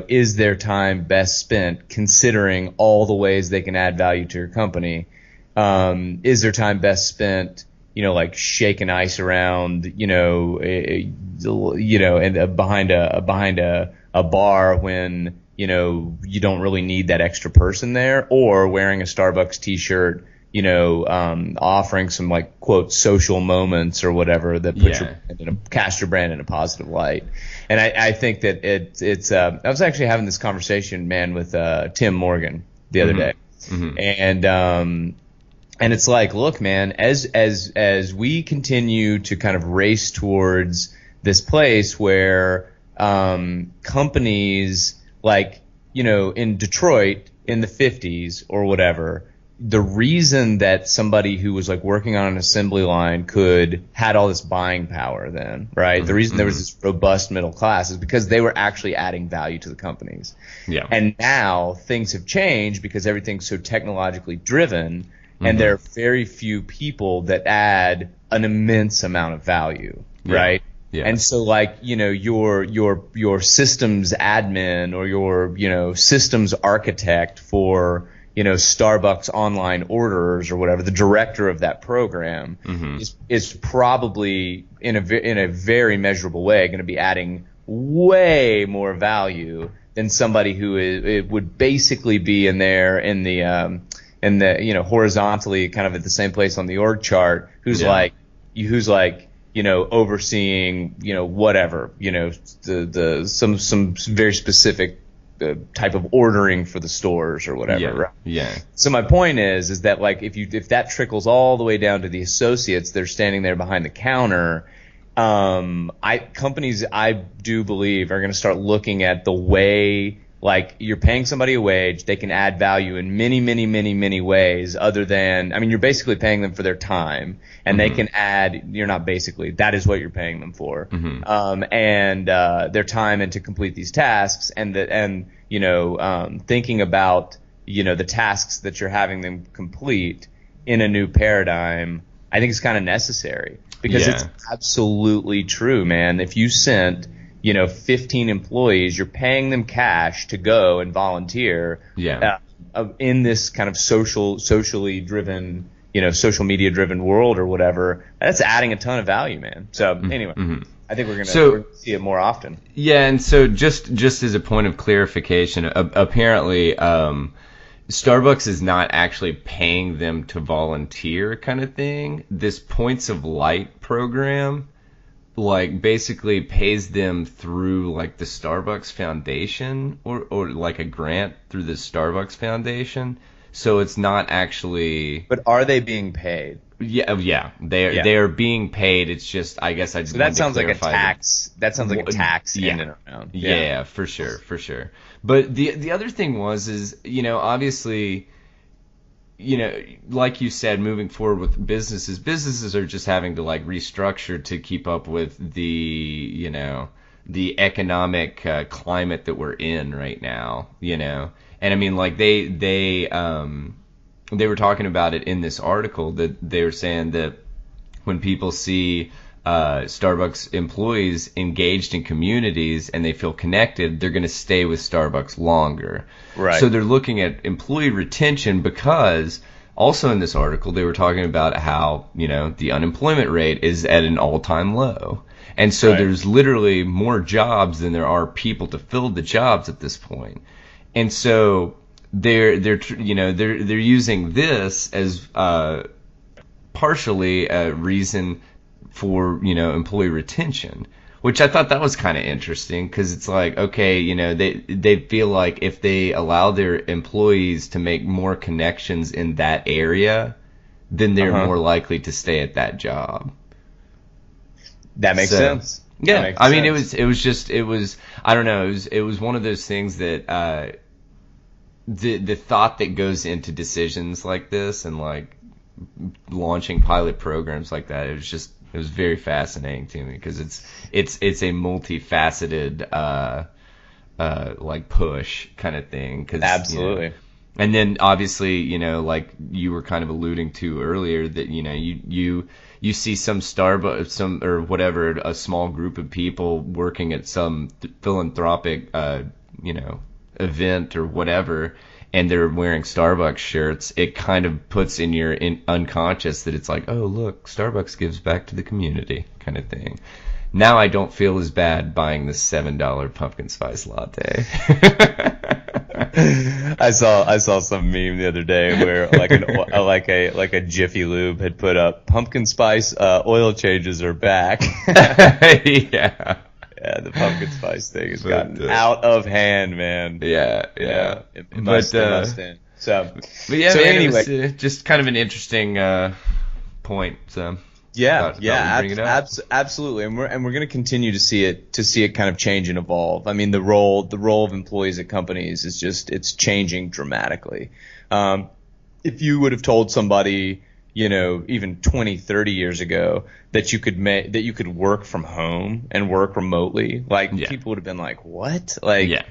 is their time best spent considering all the ways they can add value to your company? Is their time best spent, like shaking ice around, and behind a bar when, you don't really need that extra person there, or wearing a Starbucks t-shirt, offering some like quote social moments or whatever that put cast your brand in a positive light. And I think that it's I was actually having this conversation, man, with Tim Morgan the other day. Mm-hmm. And it's like, look, man, as we continue to kind of race towards this place where companies like, in Detroit in the 50s or whatever, the reason that somebody who was like working on an assembly line had all this buying power then, right? Mm-hmm. The reason there was this robust middle class is because they were actually adding value to the companies. Yeah. And now things have changed because everything's so technologically driven. And there are very few people that add an immense amount of value, right? Yeah. And so like, your systems admin or your, systems architect for, Starbucks online orders or whatever, the director of that program is probably in a very measurable way going to be adding way more value than somebody who would basically be in the horizontally kind of at the same place on the org chart, who's overseeing, whatever, some very specific type of ordering for the stores or whatever, right? Yeah. So my point is that like if that trickles all the way down to the associates, they're standing there behind the counter, companies, I do believe, are going to start looking at the way, like, you're paying somebody a wage, they can add value in many, many, many, many ways other than, I mean, you're basically paying them for their time, and they can add, you're not basically, that is what you're paying them for, and their time and to complete these tasks, and thinking about, the tasks that you're having them complete in a new paradigm, I think it's kind of necessary, because it's absolutely true, man. If you sent 15 employees, you're paying them cash to go and volunteer in this kind of socially driven, social media driven world or whatever. That's adding a ton of value, man. So anyway, I think we're going to see it more often. Yeah, and so just as a point of clarification, apparently Starbucks is not actually paying them to volunteer kind of thing. This Points of Light program basically pays them through the Starbucks Foundation or like a grant through the Starbucks Foundation. So it's not actually. But are they being paid? Yeah, they are being paid. It's just, I guess I just. So that sounds like a tax. That sounds like a tax in and around. Yeah, for sure. But the other thing is obviously, like you said, moving forward with businesses are just having to restructure to keep up with the economic climate that we're in right now, and I mean, they were talking about it in this article, that they were saying that when people see Starbucks employees engaged in communities and they feel connected, they're going to stay with Starbucks longer. Right. So they're looking at employee retention, because also in this article they were talking about how, the unemployment rate is at an all-time low. And so there's literally more jobs than there are people to fill the jobs at this point. And so they're using this as partially a reason for employee retention, which I thought that was kind of interesting, because it's they feel like if they allow their employees to make more connections in that area, then they're more likely to stay at that job. That makes sense. Yeah, I mean, it was I don't know, it was one of those things that the thought that goes into decisions like this and launching pilot programs like that, it was very fascinating to me, because it's a multifaceted push kind of thing. Absolutely. And then obviously, like you were kind of alluding to earlier, that you see some Starbucks, or whatever, a small group of people working at some philanthropic event or whatever, and they're wearing Starbucks shirts, it kind of puts in your unconscious that it's like, oh, look, Starbucks gives back to the community kind of thing. Now I don't feel as bad buying this $7 pumpkin spice latte. I saw some meme the other day where like a Jiffy Lube had put up, pumpkin spice oil changes are back. Yeah. Yeah, the pumpkin spice thing has gotten out of hand, man. Yeah. It must end. So man, anyway, it was just kind of an interesting point. So absolutely, and we're going to continue to see it kind of change and evolve. I mean, the role of employees at companies is it's changing dramatically. If you would have told somebody, even 20, 30 years ago that you could work from home and work remotely, people would have been like, what?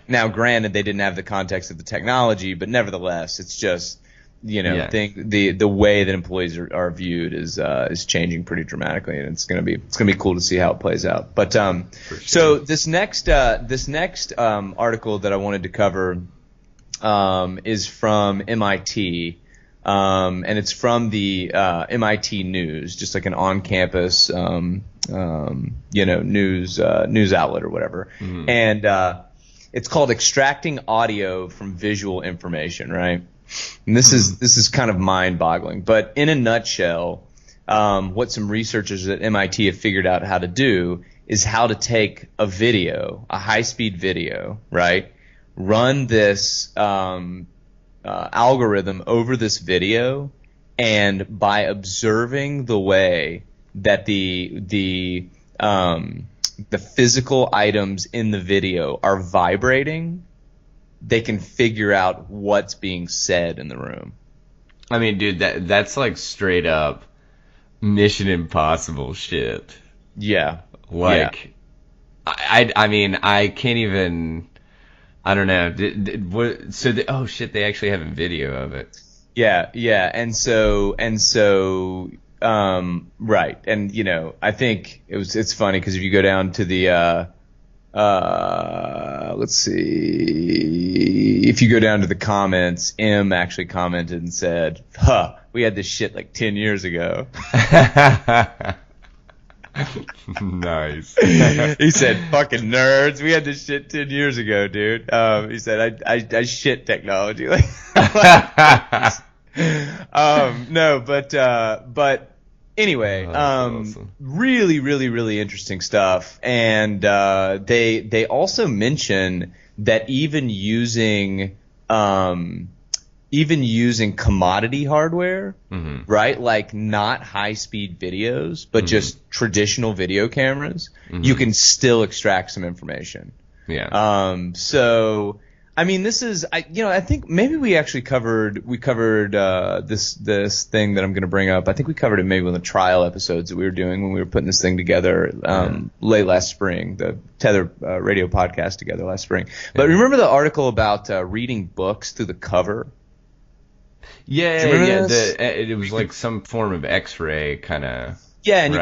Now granted, they didn't have the context of the technology, but nevertheless, it's just, the way that employees are viewed is changing pretty dramatically, and it's gonna be cool to see how it plays out. But so this next article that I wanted to cover is from MIT. And it's from the MIT News, just like an on-campus, news outlet or whatever. Mm-hmm. And it's called "Extracting Audio from Visual Information," right? And this is kind of mind-boggling. But in a nutshell, what some researchers at MIT have figured out how to do is how to take a high-speed video, right? Run this algorithm over this video, and by observing the way that the the physical items in the video are vibrating, they can figure out what's being said in the room. I mean, dude, that's like straight up Mission Impossible shit. Yeah. Like, yeah. I mean, I can't even. I don't know. Oh shit, they actually have a video of it. Yeah, and so right, and you know, I think it's funny because if you go down to the let's see, if you go down to the comments, M actually commented and said, "Huh, we had this shit like 10 years ago." Nice. He said, "Fucking nerds, we had this shit 10 years ago, dude." He said, "I shit technology." No, but anyway, awesome. Really, really, really interesting stuff. And they also mention that even using commodity hardware, right? Like not high-speed videos, but just traditional video cameras, you can still extract some information. Yeah. So, I mean, this is, I think maybe we actually covered this thing that I'm going to bring up. I think we covered it maybe in the trial episodes that we were doing when we were putting this thing together late last spring, the Tether Radio Podcast together last spring. But remember the article about reading books through the cover? Yeah, it was like some form of X-ray kind of. Yeah, and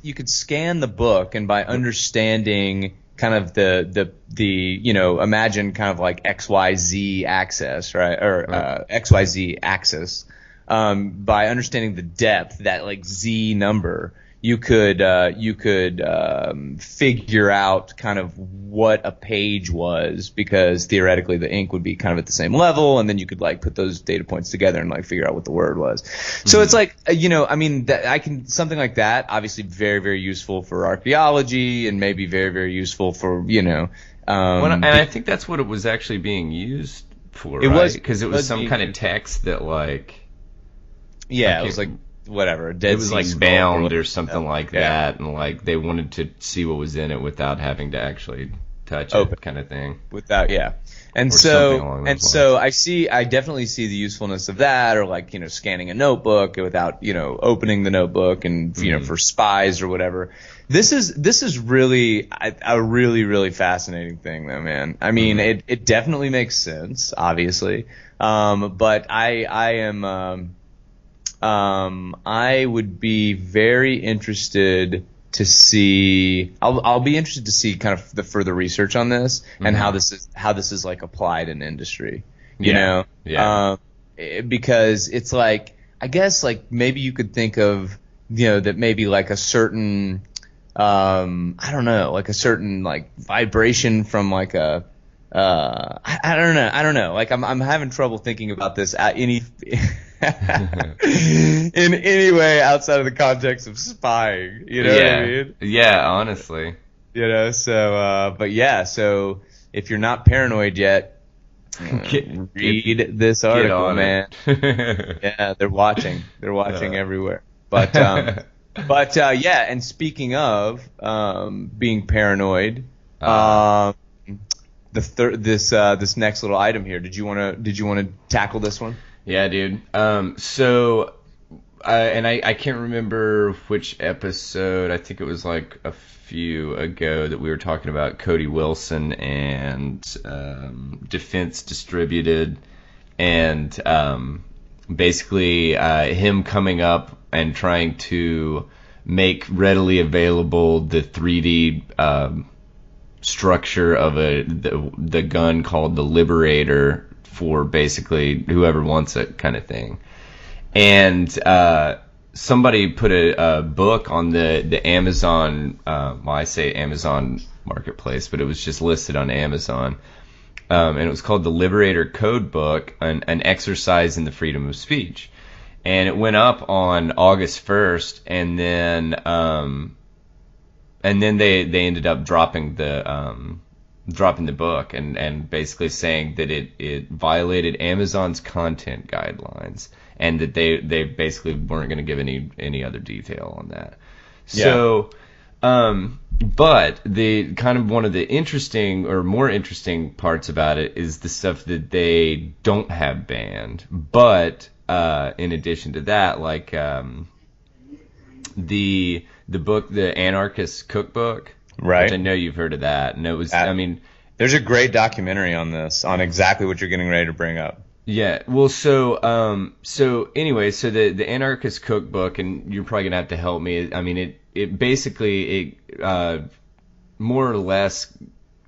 you could scan the book, and by understanding kind of the imagine kind of like XYZ axis, right, or XYZ axis, by understanding the depth, that like Z number, you could figure out kind of what a page was, because theoretically the ink would be kind of at the same level, and then you could like put those data points together and like figure out what the word was. So it's like, I mean, something like that, obviously very, very useful for archaeology, and maybe very, very useful for, and I think that's what it was actually being used for, right? Because it was some kind of text that like. Yeah, it was like whatever. It was like bound or something like that, and like they wanted to see what was in it without having to actually touch it, kind of thing. Without, and so I definitely see the usefulness of that, or like scanning a notebook without opening the notebook, and for spies or whatever. This is really a really, really fascinating thing, though, man. I mean, it definitely makes sense, obviously, but I am. I would be very interested to see. I'll be interested to see kind of the further research on this, and how this is like applied in industry. You know, because it's like, I guess like maybe you could think of that maybe like a certain I don't know, like a certain like vibration from like a I don't know. Like I'm having trouble thinking about this at any in any way outside of the context of spying. You know what I mean? Yeah, honestly. So but so if you're not paranoid yet, read this article, man. Yeah, they're watching. They're watching everywhere. But and speaking of being paranoid, this next little item here. Did you want to tackle this one? Yeah, dude. So, I can't remember which episode. I think it was like a few ago that we were talking about Cody Wilson and Defense Distributed, and basically him coming up and trying to make readily available the 3D structure of the gun called the Liberator for basically whoever wants it, kind of thing. And somebody put a book on the Amazon, I say Amazon Marketplace, but it was just listed on Amazon, and it was called the Liberator Code Book, an exercise in the freedom of speech. And it went up on August 1st, and then they ended up dropping the book and basically saying that it violated Amazon's content guidelines, and that they basically weren't going to give any other detail on that. So But the kind of one of the interesting or more interesting parts about it is the stuff that they don't have banned. But in addition to that, like the book, the Anarchist Cookbook, Right. which I know you've heard of that, and it was, I mean, there's a great documentary on this, on exactly what you're getting ready to bring up. yeah. Well, so anyway, so the Anarchist Cookbook, and you're probably gonna have to help me. I mean, it basically more or less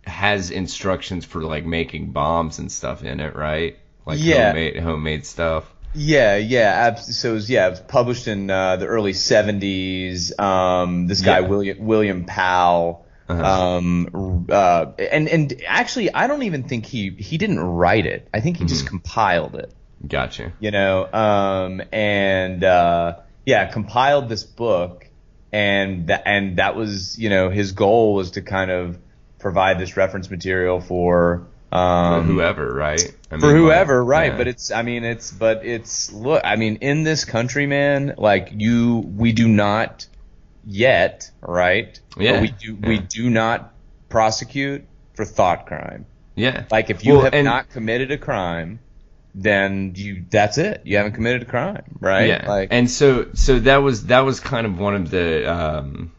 has instructions for like making bombs and stuff in it, right? Like homemade stuff. So it was published in the early 70s. This guy William Powell. And actually, I don't even think he didn't write it. I think he just compiled it. Gotcha. Compiled this book, and that was, his goal was to kind of provide this reference material for whoever, right? Right? Yeah. But it's look. I mean, in this country, man, like we do not yet, right? Yeah. But we do not prosecute for thought crime. Yeah. Like if you have not committed a crime, then that's it. You haven't committed a crime, right? Yeah. Like, and so that was kind of one of the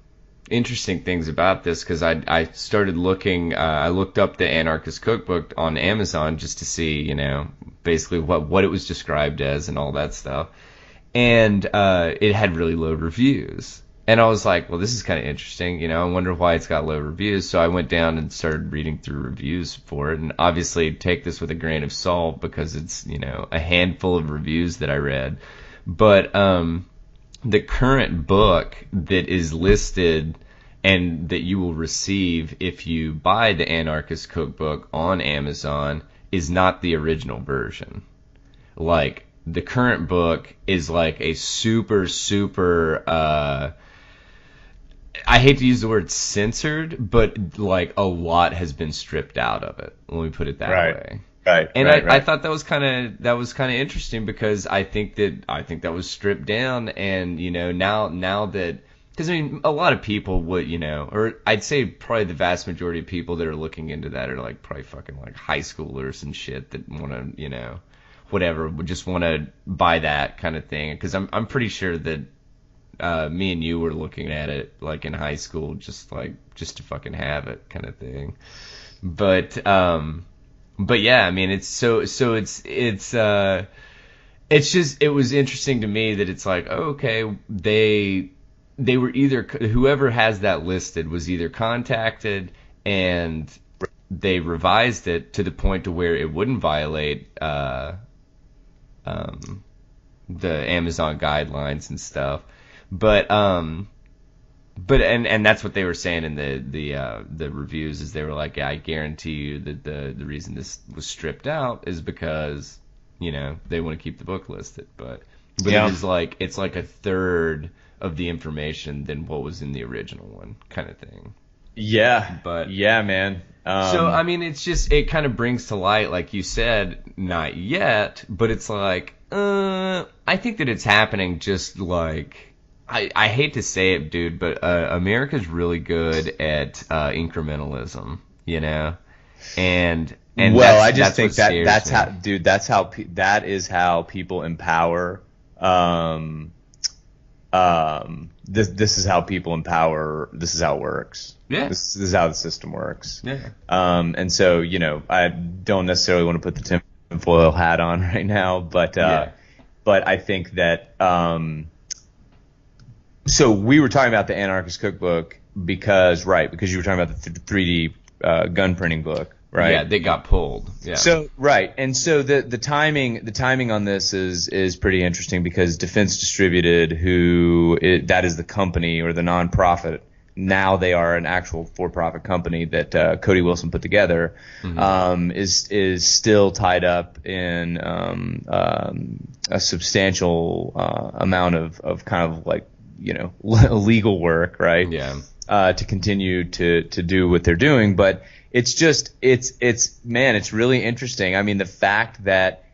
interesting things about this, because I started looking. I looked up the Anarchist Cookbook on Amazon just to see, basically what it was described as and all that stuff, and it had really low reviews. And I was like, well, this is kind of interesting, I wonder why it's got low reviews. So I went down and started reading through reviews for it. And obviously take this with a grain of salt because it's, a handful of reviews that I read. But the current book that is listed and that you will receive if you buy the Anarchist Cookbook on Amazon is not the original version. Like, the current book is like a super, I hate to use the word censored, but like a lot has been stripped out of it. Let me put it that way. Right. And I thought that was kind of interesting, because I think that was stripped down, and now that, because I mean a lot of people would, or I'd say probably the vast majority of people that are looking into that are like probably fucking like high schoolers and shit that want to whatever, would just want to buy that kind of thing, because I'm pretty sure that me and you were looking at it like in high school, just to fucking have it kind of thing. But yeah, I mean, it's just, it was interesting to me that it's like, okay, they were either, whoever has that listed was either contacted and they revised it to the point to where it wouldn't violate the Amazon guidelines and stuff. But that's what they were saying in the reviews, is they were like, yeah, I guarantee you that the reason this was stripped out is because they want to keep the book listed, but yeah. It's like a third of the information than what was in the original one, kind of thing. Yeah, but yeah, man. So I mean, it kind of brings to light, like you said, not yet, but it's like I think that it's happening. Just like, I hate to say it, dude, but America's really good at incrementalism, and well, I just think that's how, dude. That is how people empower. This is how people empower. This is how it works. Yeah. This is how the system works. Yeah. And so, I don't necessarily want to put the tinfoil hat on right now, but I think that, so we were talking about the Anarchist Cookbook because you were talking about the 3D gun printing book, right? Yeah, they got pulled. Yeah. So and so the timing on this is pretty interesting, because Defense Distributed, that is the company or the nonprofit, now they are an actual for-profit company that Cody Wilson put together, is still tied up in a substantial amount of kind of like legal work, right? Yeah. To continue to do what they're doing, but it's really interesting. I mean, the fact that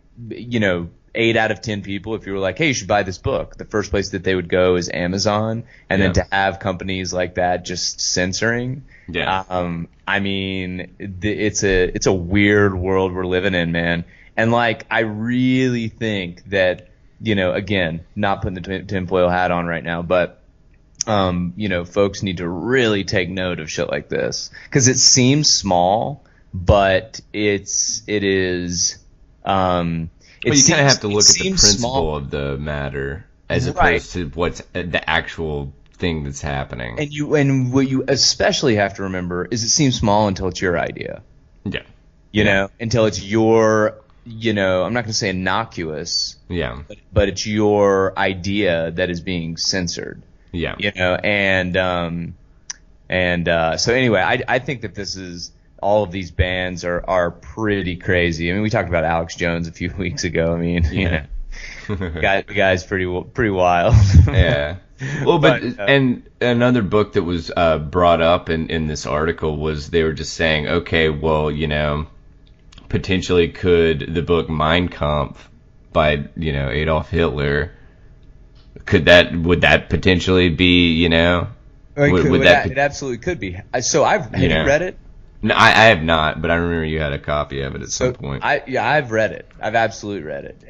8 out of 10 people, if you were like, hey, you should buy this book, the first place that they would go is Amazon. And then to have companies like that just censoring, I mean, it's a weird world we're living in, man. And like, I really think that, you know, again, not putting the tinfoil hat on right now, but you know, folks need to really take note of shit like this, because it seems small, but it is. Well, you kind of have to look at the principle of the matter as opposed to what's the actual thing that's happening. And what you especially have to remember is it seems small until it's your idea. Yeah. You know, until it's your, you know, I'm not going to say innocuous. Yeah. But it's your idea that is being censored. Yeah. You know, and so anyway, I think that this is. All of these bands are pretty crazy. I mean, we talked about Alex Jones a few weeks ago. I mean, you know, the guy's pretty wild. Yeah. Well, but and another book that was brought up in this article was they were just saying, okay, well, you know, potentially could the book Mein Kampf by, you know, Adolf Hitler, would that potentially be, you know, it absolutely could be. So have you read it? No, I have not, but I remember you had a copy of it at some point. I've read it. I've absolutely read it.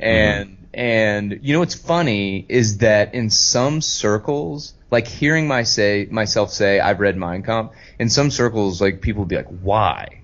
And you know what's funny is that in some circles, like hearing myself say I've read Mein Kampf, in some circles, like people would be like, why?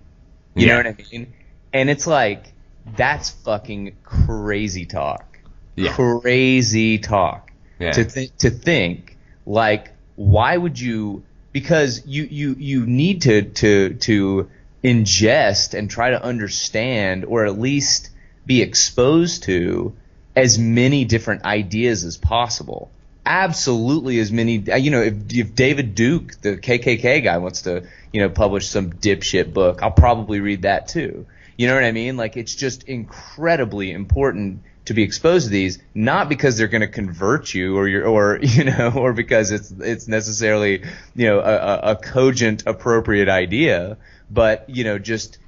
You know what I mean? And it's like, that's fucking crazy talk. Yeah. Crazy talk. Yeah. To think like, why would you? Because you need to ingest and try to understand, or at least be exposed to, as many different ideas as possible. Absolutely as many. You know, if David Duke, the KKK guy, wants to, you know, publish some dipshit book, I'll probably read that too. You know what I mean? Like, it's just incredibly important to be exposed to these, not because they're going to convert you or because it's necessarily, you know, a cogent, appropriate idea, but, you know, just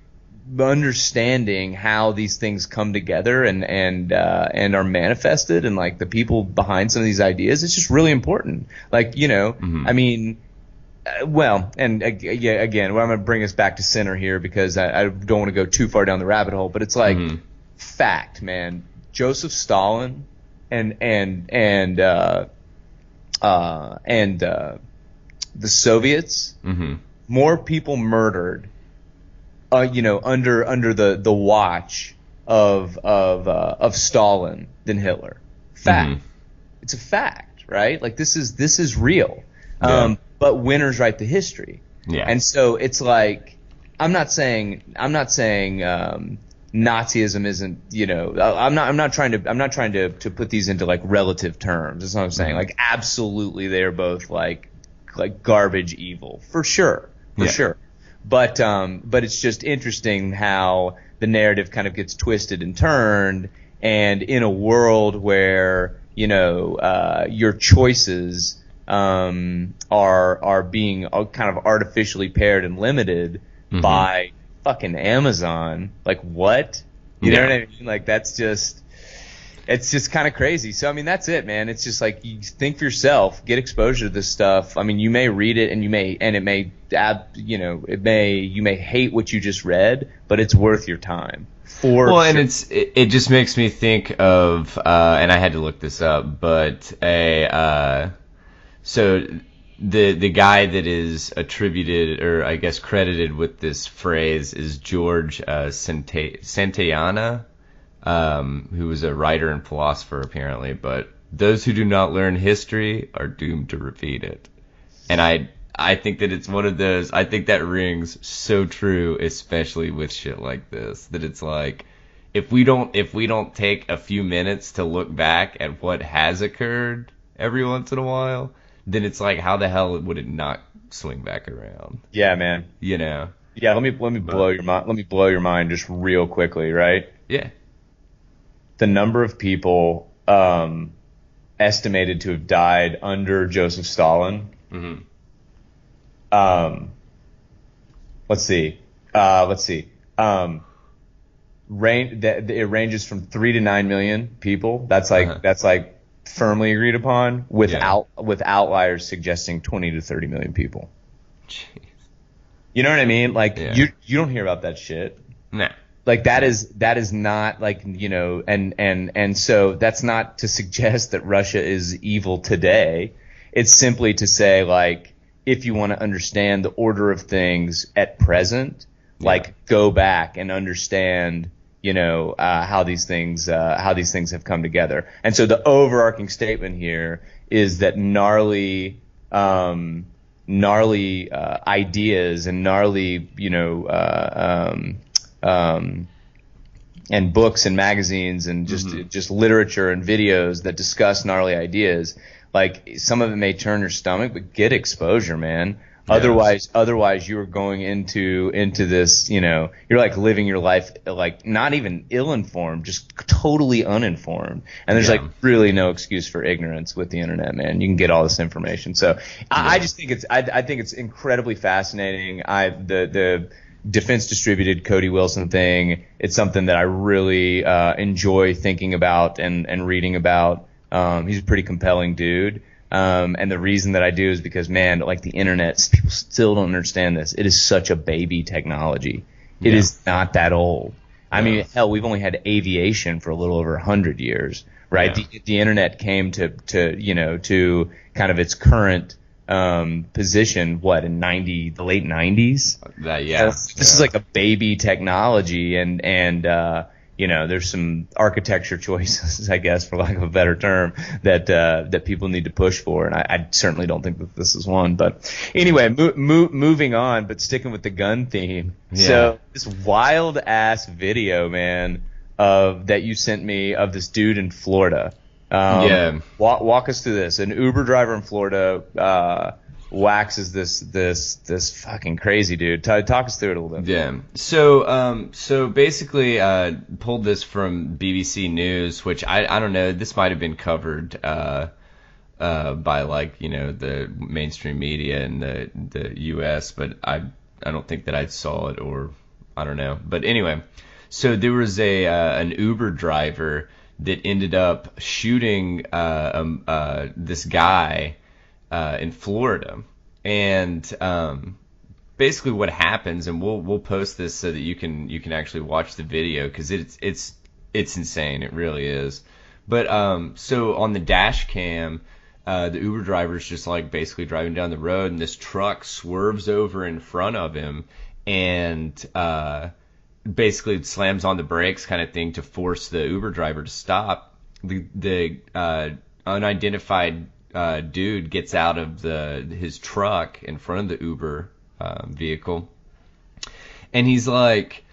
understanding how these things come together and are manifested, and like the people behind some of these ideas, it's just really important. Like, you know, I mean, well, and again, well, I'm going to bring us back to center here because I don't want to go too far down the rabbit hole, but it's like fact, man. Joseph Stalin and the Soviets, more people murdered, you know, under the watch of Stalin than Hitler. Fact. It's a fact, right? Like, this is real. But winners write the history. Yeah. And so it's like, I'm not saying Nazism isn't, you know, I'm not trying to put these into like relative terms. That's what I'm saying. Like, absolutely, they're both like garbage evil for sure. But it's just interesting how the narrative kind of gets twisted and turned, and in a world where, you know, your choices are being kind of artificially paired and limited by fucking Amazon. Like, what? You know what I mean? Like, it's just kind of crazy. So I mean, that's it, man. It's just like, you think for yourself, get exposure to this stuff. I mean, you may read it and you may hate what you just read, but it's worth your time. And it just makes me think of and I had to look this up, but so the guy that is attributed, or I guess credited with this phrase, is George Santayana, who was a writer and philosopher apparently. But those who do not learn history are doomed to repeat it. And I think that it's one of those. I think that rings so true, especially with shit like this. That it's like, if we don't take a few minutes to look back at what has occurred every once in a while, then it's like, how the hell would it not swing back around? Yeah, man. You know. Yeah, let me blow your mind. Let me blow your mind just real quickly, right? Yeah. The number of people estimated to have died under Joseph Stalin. Let's see. it ranges from 3 to 9 million people. That's like firmly agreed upon, with outliers suggesting 20 to 30 million people. Jeez. You know what I mean? Like you don't hear about that shit. Nah. Like that is not like, you know, and so that's not to suggest that Russia is evil today. It's simply to say, like, if you want to understand the order of things at present, like, go back and understand, you know, how these things have come together. And so the overarching statement here is that gnarly ideas and gnarly, you know, and books and magazines and just literature and videos that discuss gnarly ideas, like, some of it may turn your stomach, but get exposure, man. Yes. Otherwise you are going into this, you know, you're like living your life like not even ill-informed, just totally uninformed. And there's like really no excuse for ignorance with the internet, man. You can get all this information. So I just think I think it's incredibly fascinating. The defense distributed Cody Wilson thing, it's something that I really enjoy thinking about and reading about. He's a pretty compelling dude. And the reason that I do is because, man, like, the internet, people still don't understand this. It is such a baby technology. It is not that old. I mean, hell, we've only had aviation for a little over 100 years, right? The internet came to you know, to kind of its current position, in the late 90s? This is like a baby technology, and you know, there's some architecture choices, I guess, for lack of a better term, that people need to push for, and I certainly don't think that this is one. But anyway, moving on, but sticking with the gun theme. Yeah. So this wild ass video, man, that you sent me of this dude in Florida. Walk us through this. An Uber driver in Florida waxes this fucking crazy dude. Talk us through it a little bit. Yeah. So basically, pulled this from BBC News, which I don't know. This might have been covered by, like, you know, the mainstream media in the U.S., but I don't think that I saw it, or I don't know. But anyway, so there was an Uber driver that ended up shooting this guy in Florida, and basically what happens, and we'll post this so that you can actually watch the video, because it's insane. It really is. But so on the dash cam, the Uber driver's just like basically driving down the road, and this truck swerves over in front of him and basically slams on the brakes, kind of thing, to force the Uber driver to stop. The unidentified dude gets out of his truck in front of the Uber vehicle, and he's like,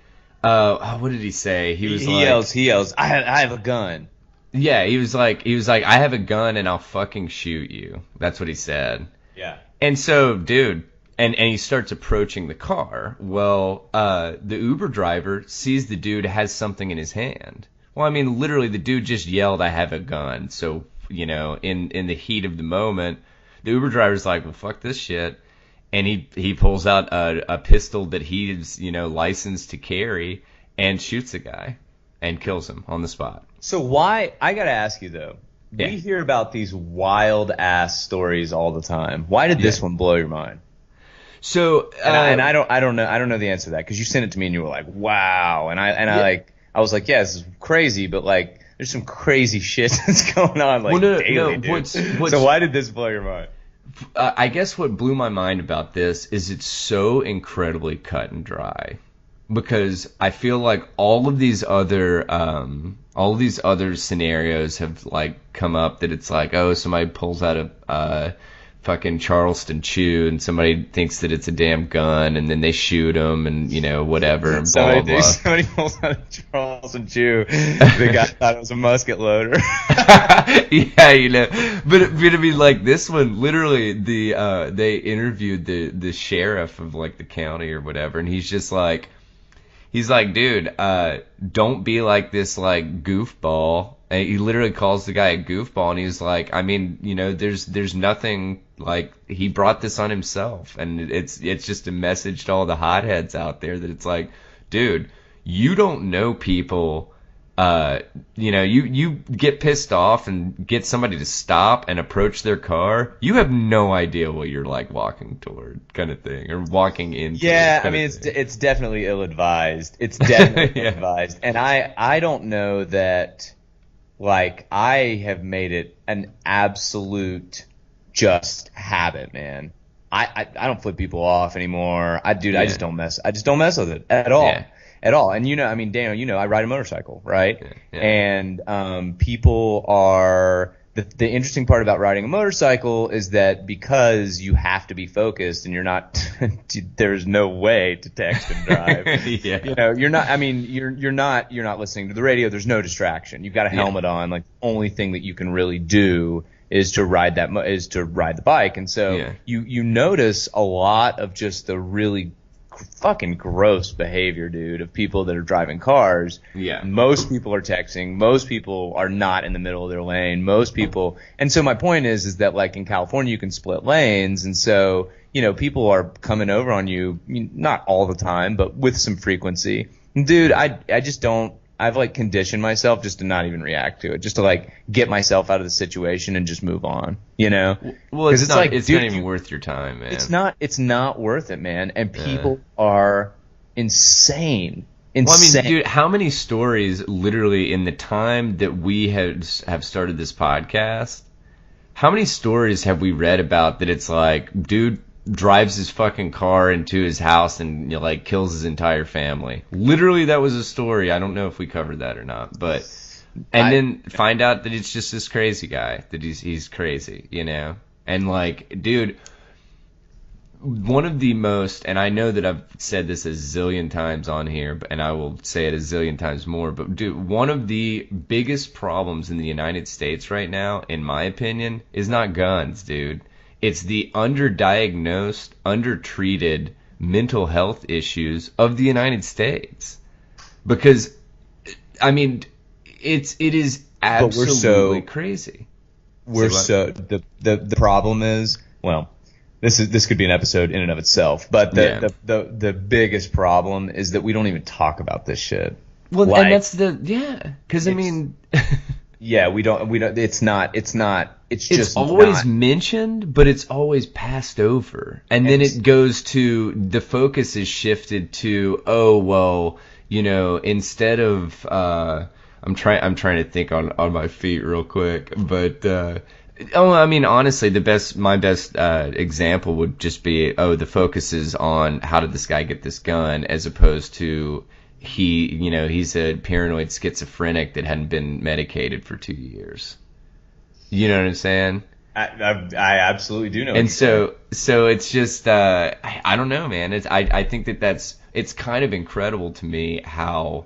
what did he say? He yells, I have a gun. Yeah, he was like, I have a gun and I'll fucking shoot you. That's what he said. Yeah. And so, dude, and he starts approaching the car. Well, the Uber driver sees the dude has something in his hand. Well, I mean, literally, the dude just yelled, I have a gun. So, you know, in the heat of the moment, the Uber driver's like, well, fuck this shit. And he pulls out a pistol that he's, you know, licensed to carry, and shoots the guy and kills him on the spot. So why, I gotta ask you though, we hear about these wild ass stories all the time. Why did this one blow your mind? So and I don't know the answer to that, because you sent it to me and you were like, wow, and I was like, yeah, this is crazy, but like, there's some crazy shit that's going on, like, daily, dude. So why did this blow your mind? I guess what blew my mind about this is it's so incredibly cut and dry, because I feel like all of these other scenarios have like come up, that it's like, oh, somebody pulls out a fucking Charleston Chew, and somebody thinks that it's a damn gun, and then they shoot them, and, you know, whatever, and blah, blah, blah. Somebody pulls out a Charleston Chew, the guy thought it was a musket loader. Yeah, you know, but I mean, like, this one, literally, they interviewed the sheriff of, like, the county or whatever, and he's like, dude, don't be like this, like, goofball. And he literally calls the guy a goofball, and he's like, I mean, you know, there's nothing, like, he brought this on himself, and it's just a message to all the hotheads out there that it's like, dude, you don't know people. You get pissed off and get somebody to stop and approach their car. You have no idea what you're like walking toward, kind of thing, or walking into. Yeah, I mean, it's definitely ill-advised. It's definitely ill-advised, and I don't know that. Like, I have made it an absolute just habit, man. I don't flip people off anymore. I just don't mess with it at all. Yeah. At all. And I mean, Daniel, I ride a motorcycle, right? Yeah. And people are the interesting part about riding a motorcycle is that because you have to be focused and you're not there's no way to text and drive. Yeah. You're not I mean, you're not listening to the radio, there's no distraction. You've got a helmet on, like the only thing that you can really do is to ride the bike. And so you notice a lot of just the really fucking gross behavior, dude, of people that are driving cars. Yeah. Most people are texting. Most people are not in the middle of their lane. Most people. And so my point is that like in California, you can split lanes. And so, people are coming over on you, not all the time, but with some frequency. And dude, I just don't. I've like conditioned myself just to not even react to it, just to like get myself out of the situation and just move on, Well, it's not even worth your time, man. It's not worth it, man. And people are insane. Well, I mean, dude, how many stories literally in the time that we have started this podcast, how many stories have we read about that it's like, dude drives his fucking car into his house and kills his entire family. Literally, that was a story. I don't know if we covered that or not, but then find out that it's just this crazy guy, that he's crazy, And like, dude, one of the most, and I know that I've said this a zillion times on here, and I will say it a zillion times more, but dude, one of the biggest problems in the United States right now, in my opinion, is not guns, dude. It's the underdiagnosed, undertreated mental health issues of the United States. Because, I mean, it is absolutely crazy. The problem is, well, this could be an episode in and of itself, but the biggest problem is that we don't even talk about this shit. Well, and that's because I mean. Yeah, we don't. It's just always mentioned, but it's always passed over. And then it goes to, the focus is shifted to, instead of, I'm trying to think on my feet real quick, but, I mean, honestly, my best example would just be, the focus is on how did this guy get this gun, as opposed to, he's a paranoid schizophrenic that hadn't been medicated for 2 years. You know what I'm saying? I absolutely do know. And so it's just, I don't know, man. I think it's kind of incredible to me how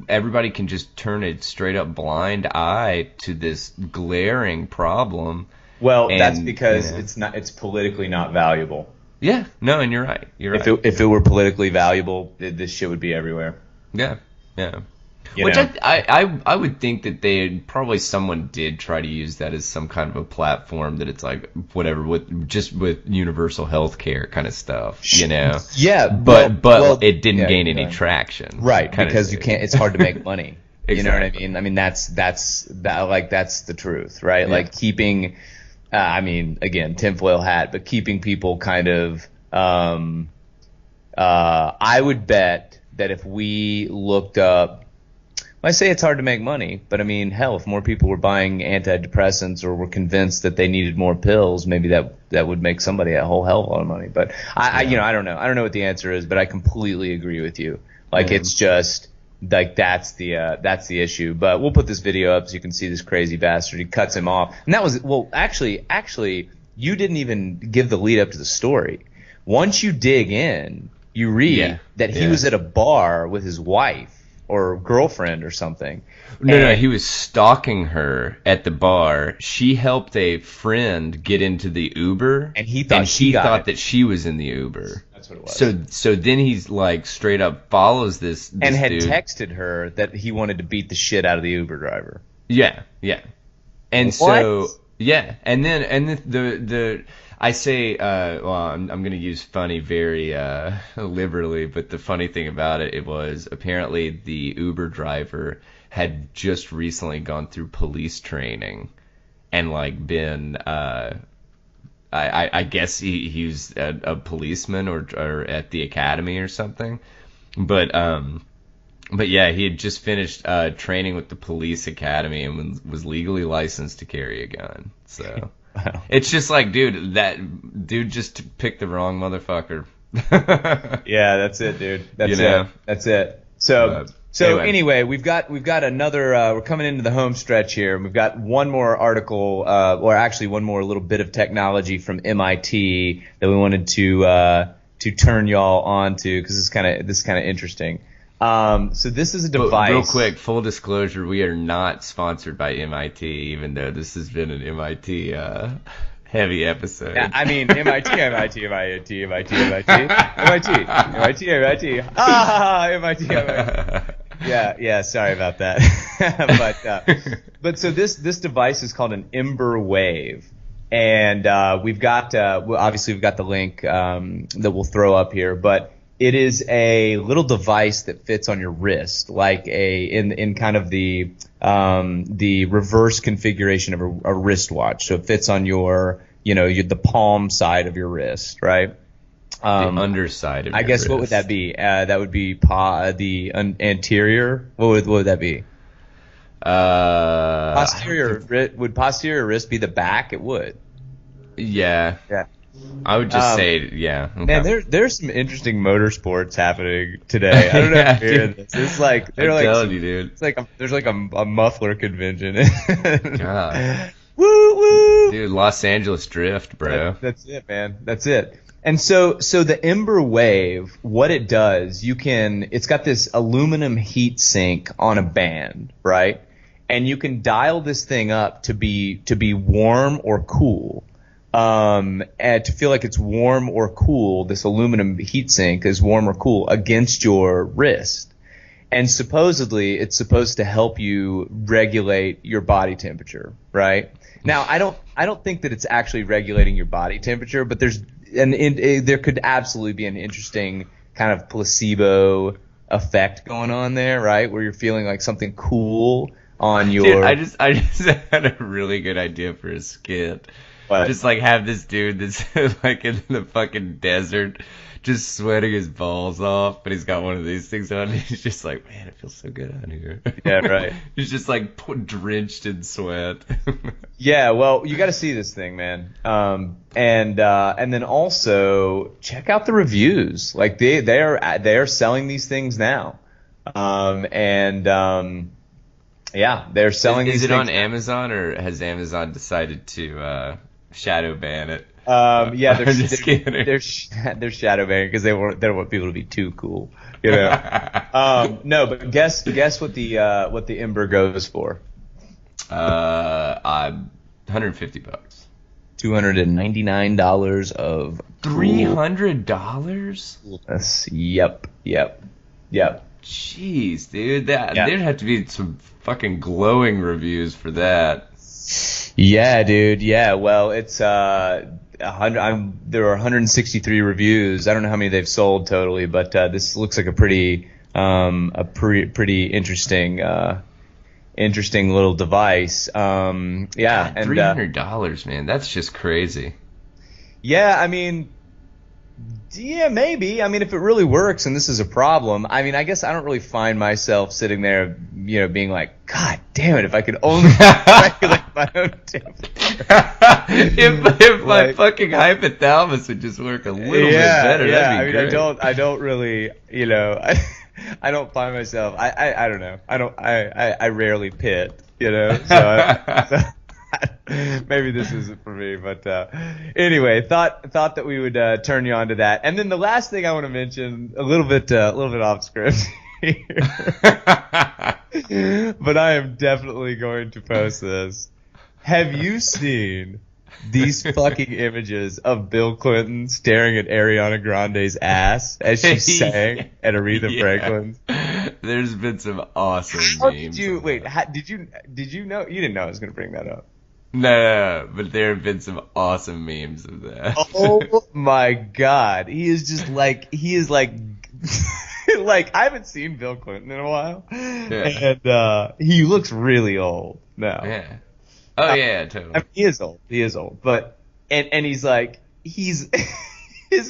everybody can just turn a straight up blind eye to this glaring problem. Well, that's because it's politically not valuable. Yeah, no, and you're right. If it were politically valuable, this shit would be everywhere. Yeah. Which I would think that someone did try to use that as some kind of a platform, that it's like whatever with universal health care kind of stuff, Yeah, but it didn't gain any traction, right? Because you can't. It's hard to make money. Exactly. You know what I mean? I mean that's the truth, right? Yeah. Like keeping. I mean, again, tinfoil hat, but keeping people kind of, I would bet that if we looked up, I say it's hard to make money, but I mean, hell, if more people were buying antidepressants or were convinced that they needed more pills, maybe that would make somebody a whole hell of a lot of money. But I don't know. I don't know what the answer is, but I completely agree with you. Like, it's just, like that's the issue. But we'll put this video up so you can see this crazy bastard. He cuts him off, and that was actually you didn't even give the lead up to the story. Once you dig in, you read that he was at a bar with his wife or girlfriend or something. No, he was stalking her at the bar. She helped a friend get into the Uber, and he thought that she was in the Uber. That's what it was. So then he's like straight up follows this and had dude. Texted her that he wanted to beat the shit out of the Uber driver. Yeah. And what? And then the I say, well, I'm going to use funny very liberally, but the funny thing about it was apparently the Uber driver had just recently gone through police training and like been, I guess he was a policeman or at the academy or something, but yeah, he had just finished training with the police academy and was legally licensed to carry a gun. So wow. It's just like, dude, that dude just picked the wrong motherfucker. Yeah, that's it, dude. That's it. That's it. So anyway, we've got another. We're coming into the home stretch here. We've got one more article, or actually one more little bit of technology from MIT that we wanted to turn y'all on to because this is kind of interesting. So this is a device. Real quick, full disclosure: we are not sponsored by MIT, even though this has been an MIT heavy episode. Yeah, I mean MIT. Ah, MIT. Yeah. Sorry about that. But so this device is called an Ember Wave, and we've got obviously we've got the link that we'll throw up here, but it is a little device that fits on your wrist, like in kind of the reverse configuration of a wristwatch. So it fits on the palm side of your wrist, right? The underside of your I guess wrist. What would that be? That would be the anterior. What would that be? Posterior. Would posterior wrist be the back? It would. Yeah. I would just say, yeah. Okay. Man, there's some interesting motorsports happening today. I don't know if you're hearing this. It's like I'm telling you, dude. It's like there's like a muffler convention. God. Woo woo. Dude, Los Angeles Drift, bro. That's it, man. That's it. And so the Ember Wave, what it does, it's got this aluminum heat sink on a band, right? And you can dial this thing up to be warm or cool. And to feel like it's warm or cool, this aluminum heatsink is warm or cool against your wrist. And supposedly it's supposed to help you regulate your body temperature, right? Now, I don't think that it's actually regulating your body temperature, but there could absolutely be an interesting kind of placebo effect going on there, right? Where you're feeling like something cool on your. Dude, I just had a really good idea for a skit. What? Just like have this dude that's like in the fucking desert, just sweating his balls off, but he's got one of these things on. And he's just like, man, it feels so good out here. Yeah, right. He's just like drenched in sweat. Yeah, well, you got to see this thing, man. And then also check out the reviews. Like they are selling these things now. Yeah, they're selling these things. Is it on Amazon, or has Amazon decided to shadow ban it? Yeah, I'm just kidding. They're shadow banning because they don't want people to be too cool, you know. No, but guess what the Ember goes for? $150. $299 of $300? Yep. Jeez, dude, there'd have to be some fucking glowing reviews for that. Yeah, dude. Yeah, well, it's there are 163 reviews. I don't know how many they've sold totally, but this looks like a pretty interesting little device. Yeah, and $300, man, that's just crazy. Yeah, I mean. Yeah, maybe. I mean, if it really works and this is a problem, I mean, I guess I don't really find myself sitting there, being like, God damn it, if I could only regulate my own temperature. if my fucking hypothalamus would just work a little bit better, that'd be great. I don't really, I don't find myself, I don't know. I rarely pit, so maybe this isn't for me, but anyway, thought that we would turn you on to that. And then the last thing I want to mention, a little bit off script here, but I am definitely going to post this. Have you seen these fucking images of Bill Clinton staring at Ariana Grande's ass as she sang at Aretha Franklin's? There's been some awesome memes. Did you know? You didn't know I was going to bring that up. No, but there have been some awesome memes of that. Oh my God. He is like, like, I haven't seen Bill Clinton in a while. Yeah. And he looks really old now. Yeah. Oh, yeah, totally. I mean, he is old. He is old. But, and he's like, his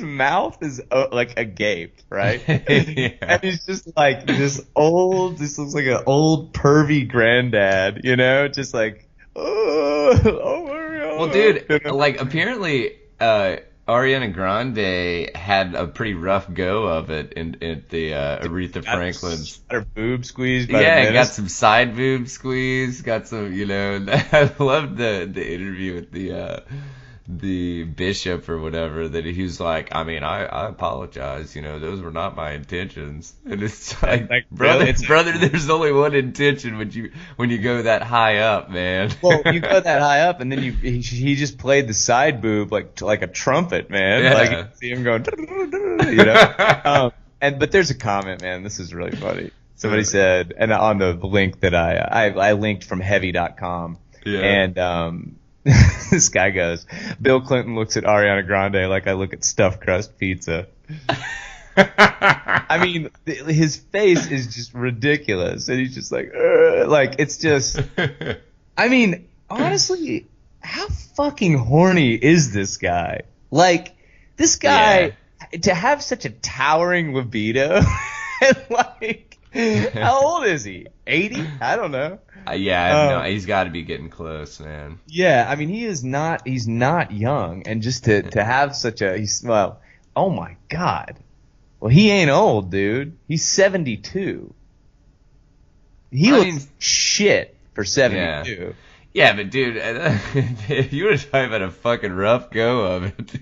mouth is like agape, right? Yeah. And he's just like this looks like an old pervy granddad, you know? Just like, oh my God. Well, dude, like, apparently, Ariana Grande had a pretty rough go of it at the Aretha Franklin's. Got her boob squeezed. Got some side boob squeeze. Got some, I loved the interview with the bishop or whatever, that he was like, I mean, I apologize, those were not my intentions. And it's like brother, there's only one intention when you go that high up, man. Well, you go that high up, and then he just played the side boob like a trumpet, man. Yeah. Like, you see him going, but there's a comment, man. This is really funny. Somebody said, and on the link that I linked from heavy.com, and this guy goes, Bill Clinton looks at Ariana Grande like I look at stuffed crust pizza. I mean, his face is just ridiculous, and he's just like it's just. I mean, honestly, how fucking horny is this guy? Like, this guy to have such a towering libido, and like, how old is he? 80? I don't know. No, he's got to be getting close, man. Yeah, I mean, he's not young, and just to have such oh my God. Well, he ain't old, dude. He's 72. He looks shit for 72. Yeah, but dude, you were talking about a fucking rough go of it.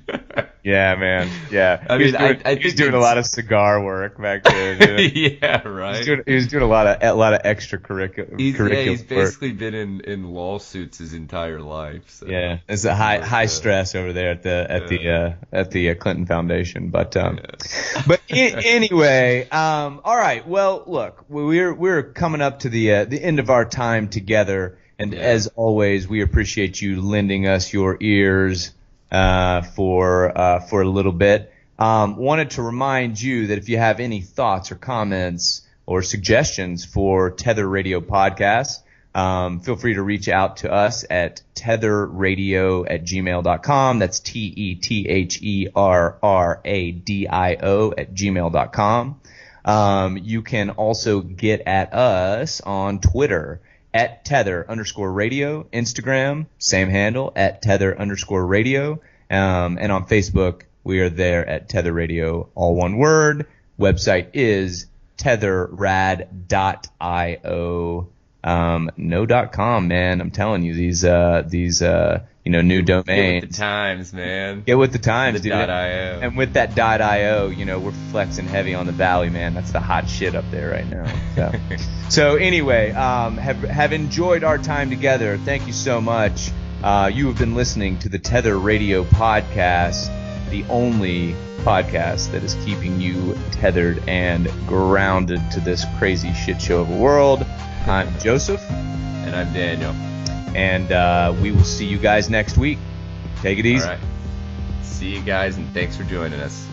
Yeah, man. Yeah. I mean, I think he was doing a lot of cigar work back then. Yeah, right. He was doing a lot of extracurricular. He's basically been in lawsuits his entire life. So. Yeah, it's a high stress over there at the Clinton Foundation. But anyway, all right. Well, look, we're coming up to the end of our time together. And as always, we appreciate you lending us your ears for a little bit. Wanted to remind you that if you have any thoughts or comments or suggestions for Tether Radio Podcast, feel free to reach out to us at tetherradio@gmail.com. That's TETHERRADIO@gmail.com. You can also get at us on Twitter at Tether_radio, Instagram, same handle, at Tether_radio, and on Facebook, we are there at Tether Radio, all one word. Website is tetherrad.io. No .com, man. I'm telling you, these new domains. Get with the times, man. Get with the times, dude. .io. And with that .io, we're flexing heavy on the Valley, man. That's the hot shit up there right now. So anyway, have enjoyed our time together. Thank you so much. You have been listening to the Tether Radio Podcast, the only podcast that is keeping you tethered and grounded to this crazy shit show of a world. I'm Joseph. And I'm Daniel. And we will see you guys next week. Take it easy. All right. See you guys, and thanks for joining us.